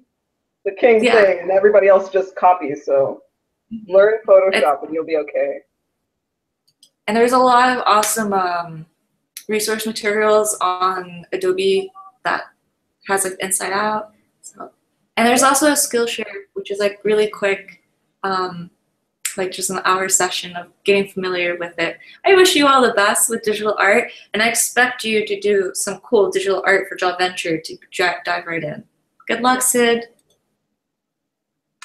thing, and everybody else just copies. So learn Photoshop and you'll be okay. And there's a lot of awesome resource materials on Adobe that has like inside out. So, and there's also a Skillshare, which is like really quick, like just an hour session of getting familiar with it. I wish you all the best with digital art, and I expect you to do some cool digital art for Drawventure to dive right in. Good luck, Sid.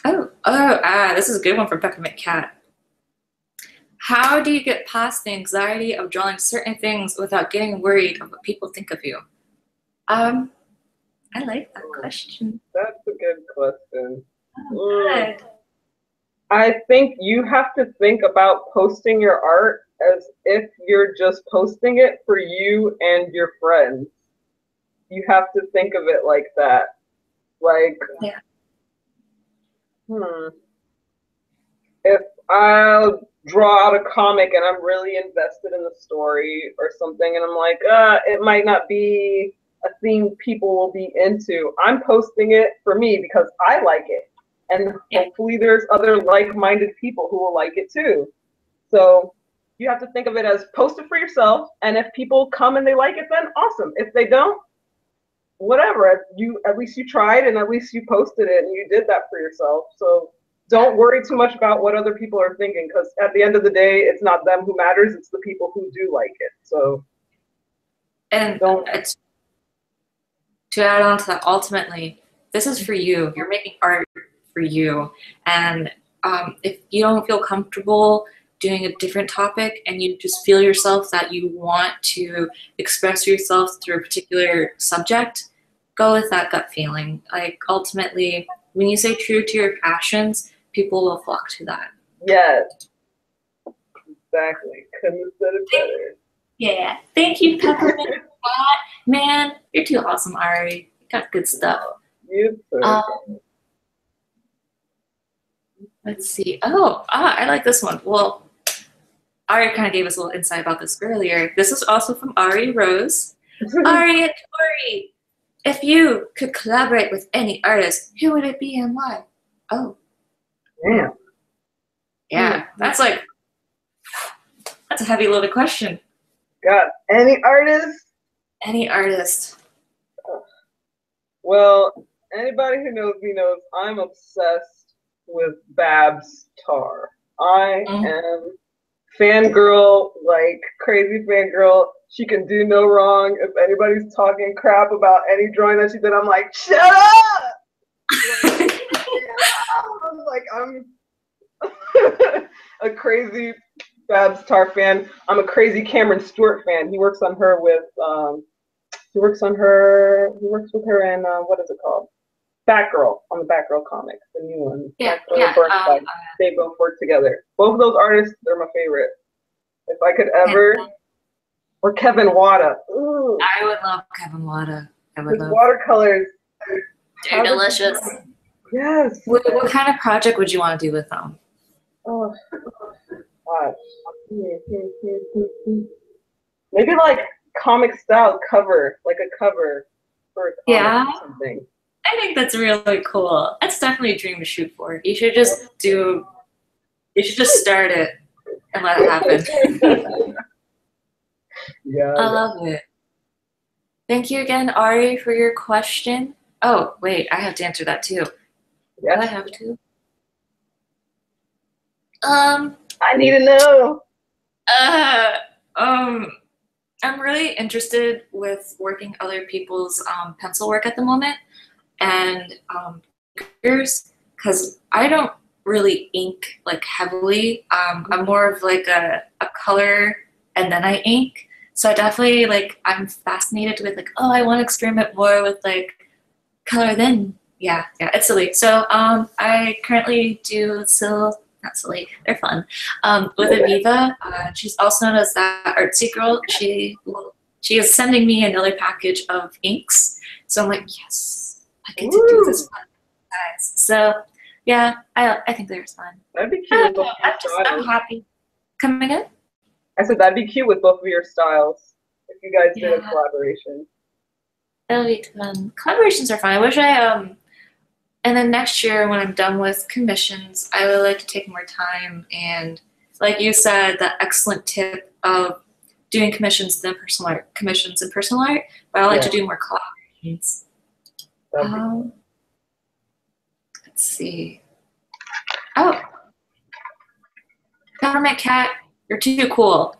This is a good one from Peppermint Cat. How do you get past the anxiety of drawing certain things without getting worried of what people think of you? I like that question. That's a good question. Good. I think you have to think about posting your art as if you're just posting it for you and your friends. You have to think of it like that. Like, yeah. If I draw out a comic and I'm really invested in the story or something, and I'm like, it might not be a theme people will be into, I'm posting it for me because I like it. And hopefully there's other like-minded people who will like it too. So you have to think of it as post it for yourself, and if people come and they like it, then awesome. If they don't, whatever. At least you tried, and at least you posted it and you did that for yourself. So don't worry too much about what other people are thinking, because at the end of the day, it's not them who matters, it's the people who do like it. So, and to add on to that, ultimately, this is for you. You're making art for you. And if you don't feel comfortable doing a different topic and you just feel yourself that you want to express yourself through a particular subject, go with that gut feeling. Like, ultimately, when you say true to your passions, people will flock to that. Yes. Exactly. Couldn't have said it better. Yeah. Thank you, Peppermint. Man, you're too awesome, Ari. You got good stuff. Let's see. I like this one. Well, Ari kind of gave us a little insight about this earlier. This is also from Ari Rose. Ari and Tori, if you could collaborate with any artist, who would it be and why? Oh. Damn. Yeah, that's a heavy loaded question. God, any artist? Any artist. Well, anybody who knows me knows I'm obsessed with Babs Tarr. I am fangirl, like crazy fangirl. She can do no wrong. If anybody's talking crap about any drawing that she did, I'm like, shut up! Like, I'm a crazy Babs Tarr fan. I'm a crazy Cameron Stewart fan. He works on her with he works with her in what is it called? Batgirl, on the Batgirl comics, the new one. Yeah, They both work together. Both of those artists, they're my favorite. If I could ever, or Kevin Wada. Ooh. I would love Kevin Wada. His watercolors. They're delicious. Yes. What kind of project would you want to do with them? Oh, gosh. Maybe like comic style cover, like a cover for a comic or something. I think that's really cool. That's definitely a dream to shoot for. You should just start it and let it happen. Yeah. I love it. Thank you again, Ari, for your question. Oh, wait, I have to answer that too. Yes. Do I have to? I need to know. I'm really interested with working other people's pencil work at the moment, and because I don't really ink like heavily. I'm more of like a color and then I ink. So I definitely I'm fascinated with I want to experiment more with color then. Yeah, it's silly. So I currently do not silly, they're fun. With Aviva, she's also known as that artsy girl. She is sending me another package of inks. So I'm like, yes, I get to do this fun guys. So yeah, I think they're fun. That'd be cute. I'm happy. Come again? I said that'd be cute with both of your styles if you guys did a collaboration. That'll be fun. Collaborations are fun. I wish and then next year when I'm done with commissions, I would like to take more time and, like you said, that excellent tip of doing commissions and personal art, but I like to do more collaborations. Let's see. Oh, Peppermint Cat, you're too cool.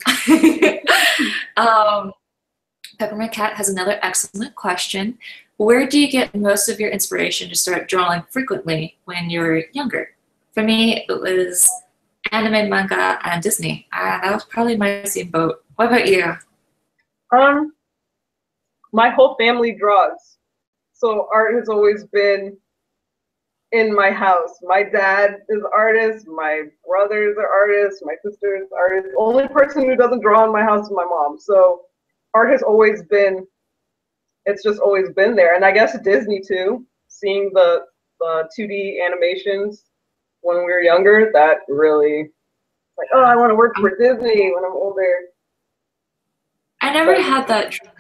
Peppermint Cat has another excellent question. Where do you get most of your inspiration to start drawing frequently when you were younger? For me, it was anime, manga, and Disney. That was probably my same boat. What about you? My whole family draws. So art has always been in my house. My dad is an artist, my brothers are artists, my sister is an artist. The only person who doesn't draw in my house is my mom. So art has always been, it's just always been there. And I guess Disney too, seeing the 2D animations when we were younger, that really, oh, I want to work for Disney when I'm older. I never had that dream.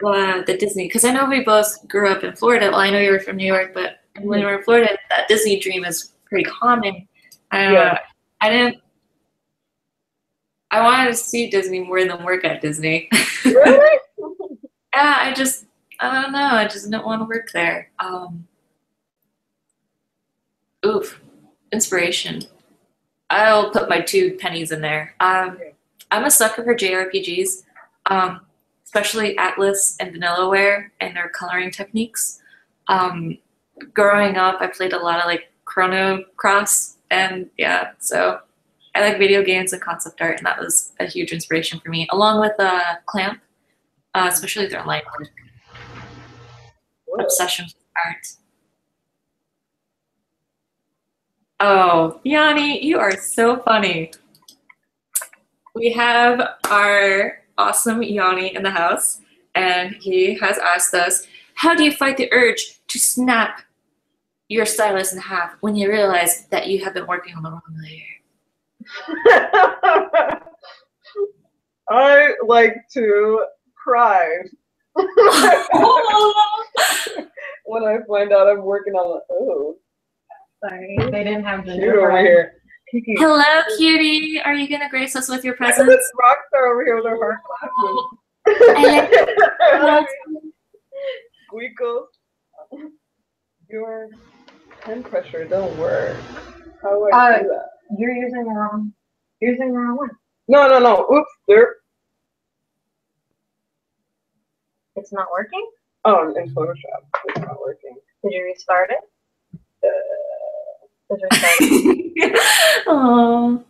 Well, the Disney, because I know we both grew up in Florida. Well, I know you were from New York, but when we were in Florida, that Disney dream is pretty common. I wanted to see Disney more than work at Disney. Really? Yeah, I don't know. I just don't want to work there. Oof, inspiration. I'll put my 2 pennies in there. I'm a sucker for JRPGs, especially Atlas and Vanillaware and their coloring techniques. Um, Growing up, I played a lot of like Chrono Cross, and yeah, so I like video games and concept art, and that was a huge inspiration for me, along with Clamp, especially their line work. Obsession with art. Oh, Yanni, you are so funny. We have our awesome Yanni in the house, and he has asked us, how do you fight the urge to snap your stylus in half when you realize that you have been working on the wrong layer? I like to cry when I find out I'm working on the, oh. Sorry, they didn't have the Cute over here. Kiki. Hello, cutie. Are you going to grace us with your presence? This rock star over here with her heart glasses. Squeakle. Your pen pressure don't work. How do I do that? You're using the wrong one. No. Oops, there. It's not working? Oh, in Photoshop. It's not working. Did you restart it? Oh.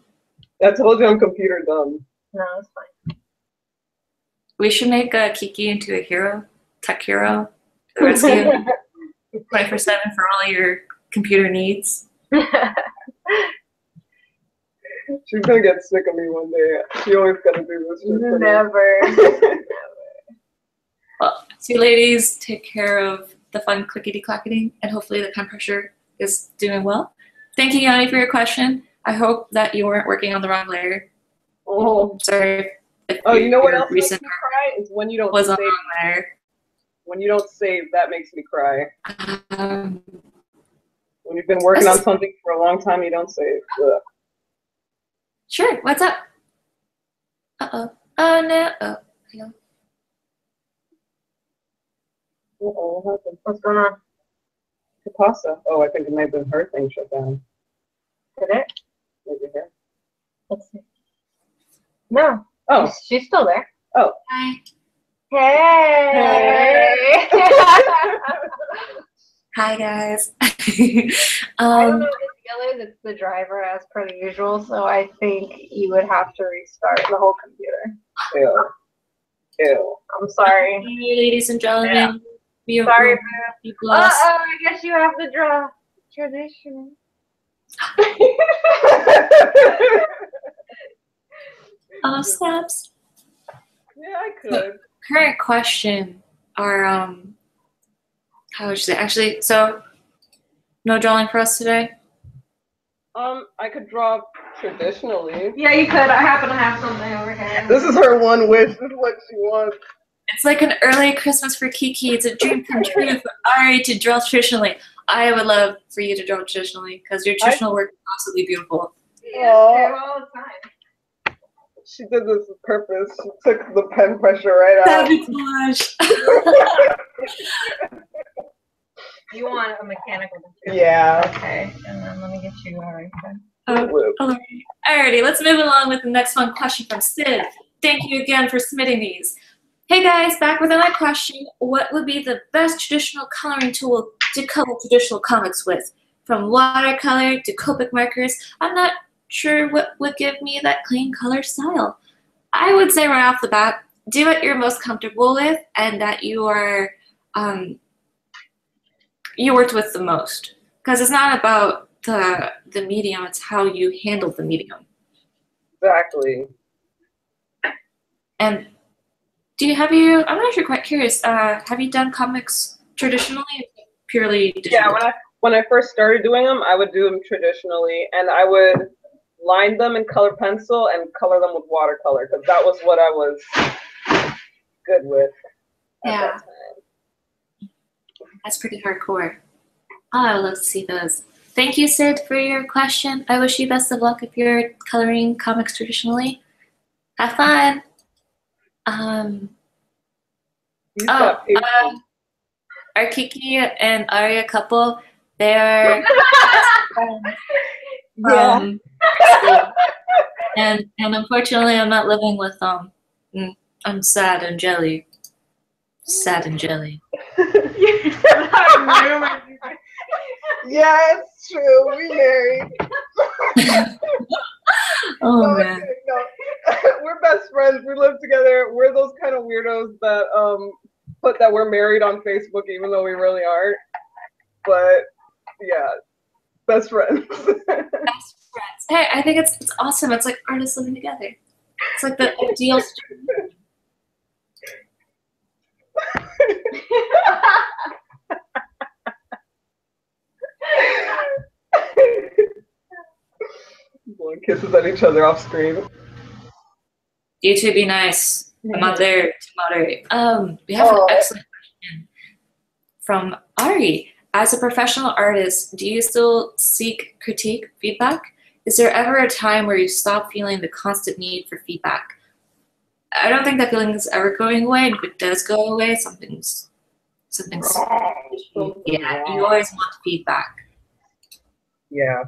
I told you I'm computer dumb. No, it's fine. We should make Kiki into a hero, tech hero, to the rescue. 24/7 for all your computer needs. She's gonna get sick of me one day. She always gotta do this. Never. Well, so you ladies take care of the fun clickety-clacketing, and hopefully the pen pressure is doing well. Thank you, Yanni, for your question. I hope that you weren't working on the wrong layer. Oh, sorry. Oh, you know what else makes me cry is when you don't was save. on the wrong layer. When you don't save, that makes me cry. Um, When you've been working on something for a long time, you don't save. Ugh. Sure. What's up? Uh-oh. Oh, no. Oh, hello. Uh-oh, what happened? What's going on? The pasta. Oh, I think it might have been her thing shut down. Did it? Maybe here. Let's see. No. Oh. She's still there. Oh. Hi. Hey. Hi, guys. I don't know if yellow is the driver as per the usual, so I think you would have to restart the whole computer. Ew. Ew. I'm sorry. Hey, ladies and gentlemen. Yeah. Sorry, you I guess you have to draw traditional. Oh, snaps. Yeah, I could. Current question are, how would you say? Actually, so, no drawing for us today? I could draw traditionally. Yeah, you could. I happen to have something over here. This is her one wish. This is what she wants. It's like an early Christmas for Kiki. It's a dream come true for Ari to draw traditionally. I would love for you to draw traditionally because your traditional work is absolutely beautiful. Yeah, all the time. She did this on purpose. She took the pen pressure right out. Sabotage. You want a mechanical computer? Yeah. Okay, and then let me get you all right then. Alrighty, let's move along with the next fun question from Sid. Thank you again for submitting these. Hey guys, back with another question. What would be the best traditional coloring tool to color traditional comics with? From watercolor to Copic markers, I'm not sure what would give me that clean color style. I would say right off the bat, do what you're most comfortable with and that you are you worked with the most. Because it's not about the medium, it's how you handle the medium. Exactly. And I'm actually quite curious, have you done comics traditionally or purely digital? Yeah, when I first started doing them, I would do them traditionally, and I would line them in color pencil and color them with watercolor, because that was what I was good with at that time. That's pretty hardcore. Oh, I would love to see those. Thank you, Sid, for your question. I wish you best of luck if you're coloring comics traditionally. Have fun. Our Kiki and Arya couple, They are friends Yeah. from and unfortunately I'm not living with them. I'm sad and jelly. Sad and jelly. Yeah, it's true. We married. Oh No, man. no. We're best friends. We live together. We're those kind of weirdos that put that we're married on Facebook, even though we really aren't. But yeah, best friends. Best friends. Hey, I think it's awesome. It's like artists living together. It's like the ideal story. Blowing kisses at each other off screen. You two be nice. I'm not there to moderate. We have an excellent question from Ari. As a professional artist, do you still seek critique, feedback? Is there ever a time where you stop feeling the constant need for feedback? I don't think that feeling is ever going away. If it does go away, something's yeah. You always want feedback. Yeah.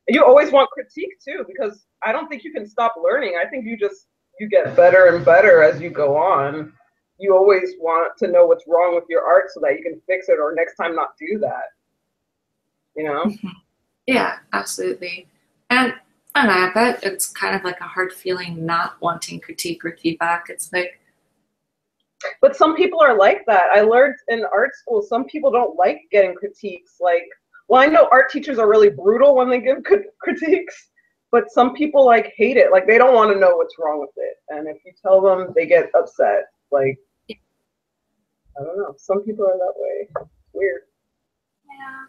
You always want critique too, because I don't think you can stop learning. I think you get better and better as you go on. You always want to know what's wrong with your art so that you can fix it or next time not do that. You know? Yeah, absolutely. And I bet it's kind of like a hard feeling not wanting critique or feedback. It's like, but some people are like that. I learned in art school, some people don't like getting critiques. Like, well, I know art teachers are really brutal when they give critiques, but some people like hate it. Like, they don't want to know what's wrong with it. And if you tell them, they get upset. Like, I don't know. Some people are that way. It's weird. Yeah.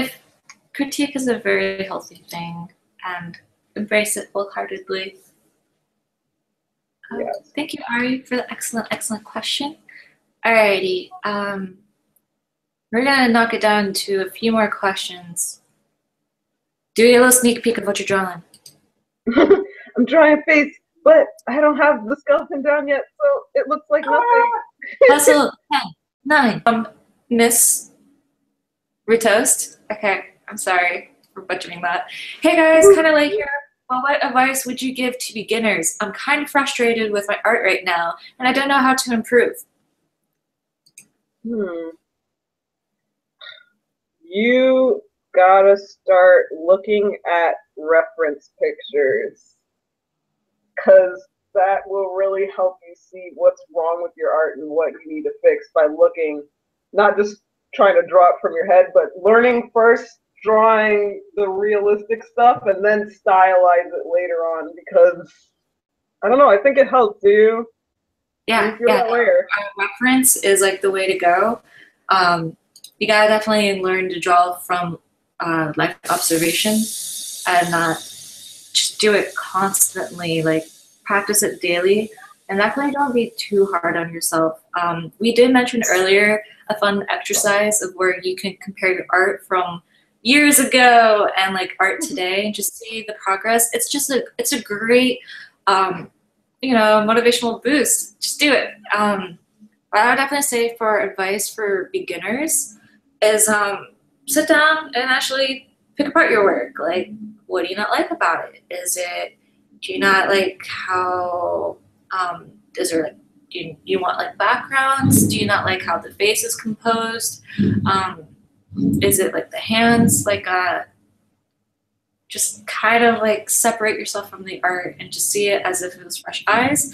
If critique is a very healthy thing, and embrace it wholeheartedly. Yes. Thank you, Ari, for the excellent question. Alrighty. We're gonna knock it down to a few more questions. Do a little sneak peek of what you're drawing. I'm drawing a face, but I don't have the skeleton down yet, so it looks like nothing. Hustle 10, 9. Miss Retoast. Okay, I'm sorry for butchering that. Hey guys, kind of like here. Well, what advice would you give to beginners? I'm kind of frustrated with my art right now, and I don't know how to improve. You gotta start looking at reference pictures, because that will really help you see what's wrong with your art and what you need to fix by looking, not just trying to draw it from your head, but learning first, drawing the realistic stuff, and then stylize it later on, because I don't know, I think it helps you. Yeah, That way. Reference is like the way to go. You gotta definitely learn to draw from life observation and not just do it constantly. Like, practice it daily, and definitely don't be too hard on yourself. We did mention earlier a fun exercise of where you can compare your art from years ago and like art today and just see the progress. It's a great motivational boost. Just do it. I would definitely say for advice for beginners is sit down and actually pick apart your work. Like, what do you not like about it? Do you not like how do you want like backgrounds? Do you not like how the face is composed? Is it like the hands? Like just kind of like separate yourself from the art and just see it as if it was fresh eyes.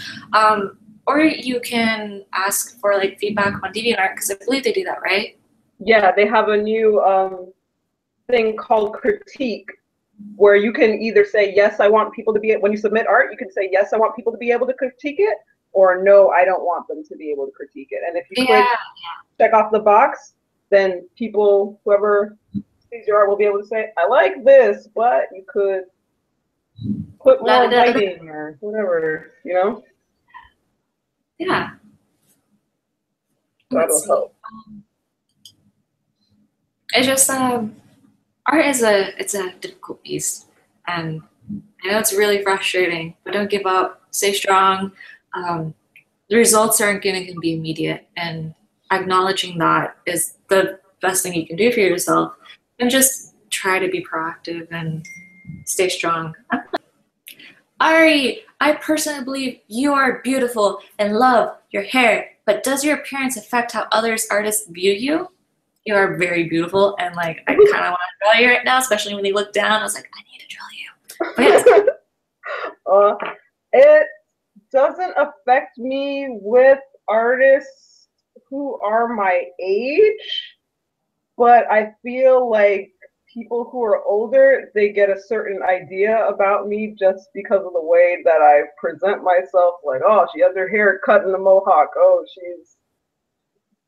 Or you can ask for like feedback on DeviantArt, because I believe they do that, right? Yeah, they have a new thing called critique, where you can either say, yes, I want people to be, when you submit art, you can say, yes, I want people to be able to critique it, or no, I don't want them to be able to critique it. And if you click check off the box, then people, whoever sees your art will be able to say, I like this, but you could put more lighting or whatever, you know? Yeah. That'll help. It's just art is a difficult beast, and I know it's really frustrating, but don't give up. Stay strong. The results aren't going to be immediate, and acknowledging that is the best thing you can do for yourself, and just try to be proactive and stay strong. Ari, I personally believe you are beautiful and love your hair, but does your appearance affect how others artists view you? You are very beautiful, and like I kind of want to draw you right now, especially when you look down. I was like, I need to draw you. But yes. It doesn't affect me with artists who are my age, but I feel like people who are older, they get a certain idea about me just because of the way that I present myself. Like, oh, she has her hair cut in a mohawk. Oh, she's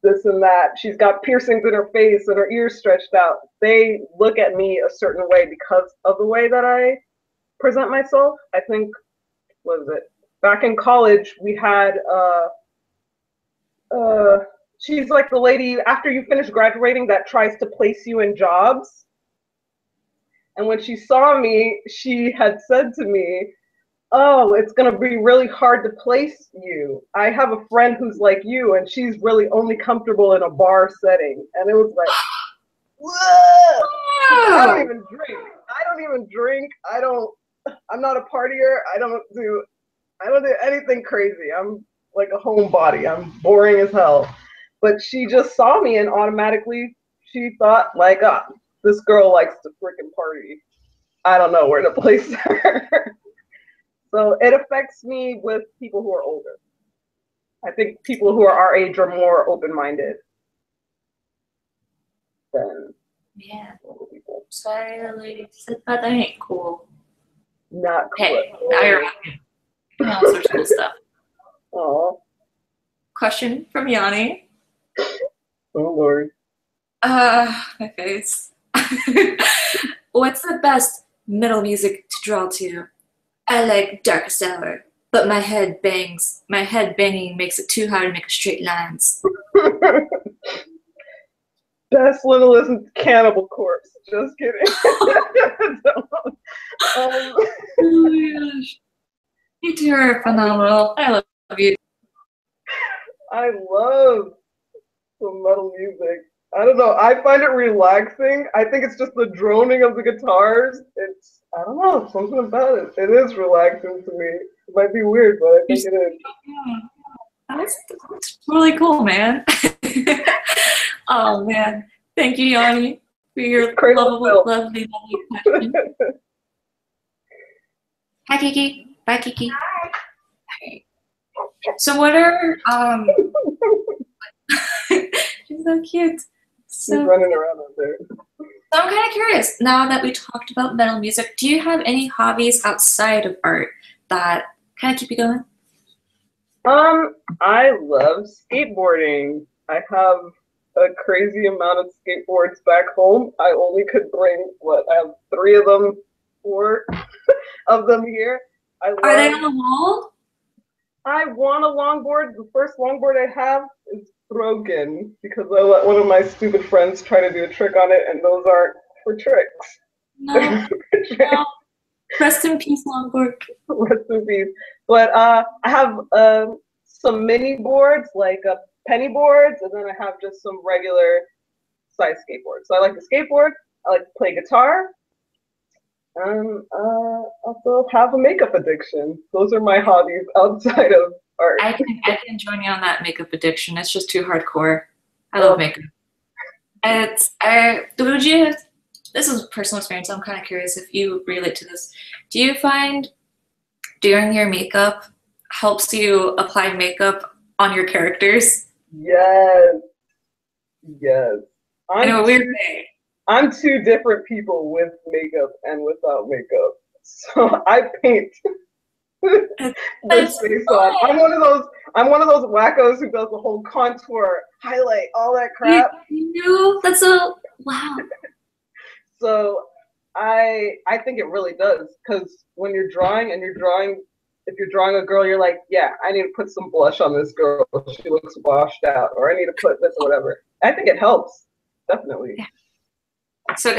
this and that. She's got piercings in her face and her ears stretched out. They look at me a certain way because of the way that I present myself. I think, what is it? Back in college, we had, she's like the lady after you finish graduating that tries to place you in jobs. And when she saw me, she had said to me, oh, it's going to be really hard to place you. I have a friend who's like you, and she's really only comfortable in a bar setting. And it was like, whoa! I don't even drink. I'm not a partier. I don't do anything crazy. I'm like a homebody. I'm boring as hell. But she just saw me, and automatically she thought, like, this girl likes to freaking party. I don't know where to place her. So it affects me with people who are older. I think people who are our age are more open-minded than older people. Sorry, the lady said that ain't cool. Not cool. Hey, now you're rocking. All sorts of cool stuff. Aw. Question from Yanni. Oh, Lord. My face. What's the best metal music to draw to? I like dark sour, but my head banging makes it too hard to make straight lines. Best little isn't Cannibal Corpse. Just kidding. Oh my gosh. You two are phenomenal. I love you. I love some metal music. I don't know. I find it relaxing. I think it's just the droning of the guitars. I don't know, something about it. It is relaxing to me. It might be weird, but I think it is. That's really cool, man. Oh, man. Thank you, Yanni, for your lovely question. Hi, Kiki. Bye, Kiki. Hi. So what are, she's so cute. She's running around out there. So I'm kind of curious, now that we talked about metal music, do you have any hobbies outside of art that kind of keep you going? I love skateboarding. I have a crazy amount of skateboards back home. I only could bring, I have 3 of them, 4 of them here. Are they on the wall? I want a longboard. The first longboard I have is broken because I let one of my stupid friends try to do a trick on it, and those aren't for tricks. No. No. Rest in peace, longboard. Rest in peace. But I have some mini boards, like penny boards, and then I have just some regular size skateboards. So I like to skateboard. I like to play guitar. Also have a makeup addiction. Those are my hobbies outside of art. I can join you on that makeup addiction. It's just too hardcore. I love makeup. This is personal experience. I'm kind of curious if you relate to this. Do you find doing your makeup helps you apply makeup on your characters? Yes. Yes. I know, weird thing. I'm 2 different people with makeup and without makeup. So I paint this face on. I'm one of those wackos who does the whole contour, highlight, all that crap. You know, that's a wow. So I think it really does, because when you're drawing if you're drawing a girl, you're like, yeah, I need to put some blush on this girl. She looks washed out, or I need to put this or whatever. I think it helps, definitely. Yeah. So,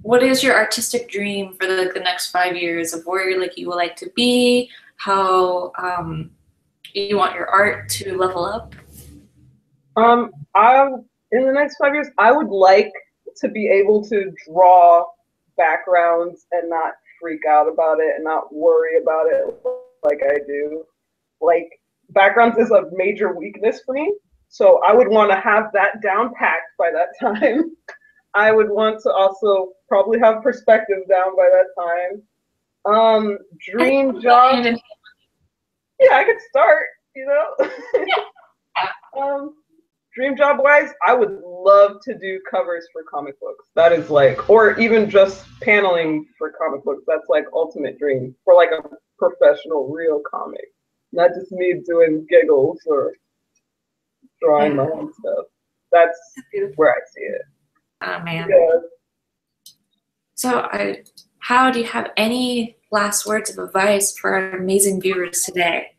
what is your artistic dream for the next 5 years of where you would like to be? How you want your art to level up? I in the next 5 years, I would like to be able to draw backgrounds and not freak out about it and not worry about it like I do. Like backgrounds is a major weakness for me, so I would want to have that down packed by that time. I would want to also probably have perspective down by that time. Dream job. Yeah, I could start, you know. Dream job wise, I would love to do covers for comic books. That is like, or even just paneling for comic books. That's like ultimate dream for like a professional, real comic. Not just me doing giggles or drawing my own stuff. That's where I see it. Oh man. Yeah. So, how do you have any last words of advice for our amazing viewers today?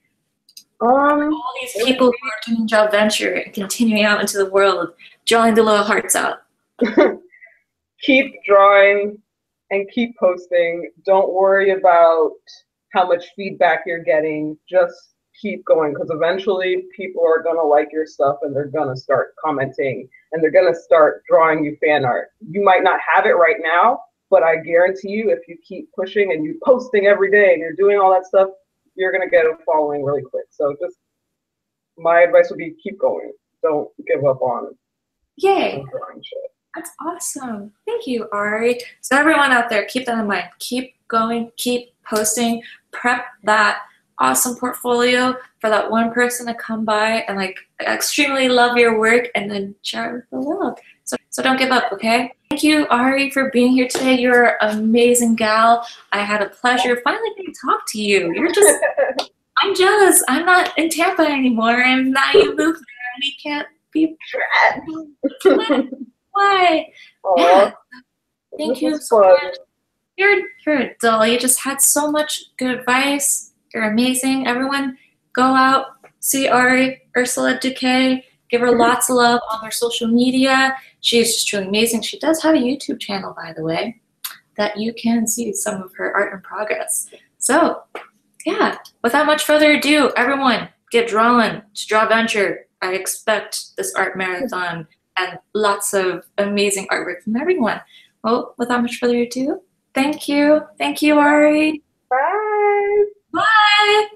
All these people who are doing Drawventure and continuing out into the world, drawing the little hearts out. Keep drawing and keep posting. Don't worry about how much feedback you're getting. Just keep going, because eventually people are going to like your stuff and they're going to start commenting and they're going to start drawing you fan art. You might not have it right now, but I guarantee you if you keep pushing and you posting every day and you're doing all that stuff, you're going to get a following really quick. So just my advice would be keep going. Don't give up on Yay. drawing shit. That's awesome. Thank you, Ari. So everyone out there, keep that in mind. Keep going, keep posting, prep that awesome portfolio for that one person to come by and like extremely love your work and then share it with the world. So don't give up, okay? Thank you, Ari, for being here today. You're an amazing gal. I had a pleasure finally getting to talk to you. You're just, I'm jealous. I'm not in Tampa anymore, and now you moved there, and we can't be friends. Why? Yeah. Thank you so much. You're a doll. You just had so much good advice. You're amazing. Everyone, go out, see Ari, Ursula Duque. Give her lots of love on her social media. She's just truly amazing. She does have a YouTube channel, by the way, that you can see some of her art in progress. So, yeah, without much further ado, everyone, get drawing to Drawventure. I expect this art marathon and lots of amazing artwork from everyone. Well, without much further ado, thank you. Thank you, Ari. Bye. Bye.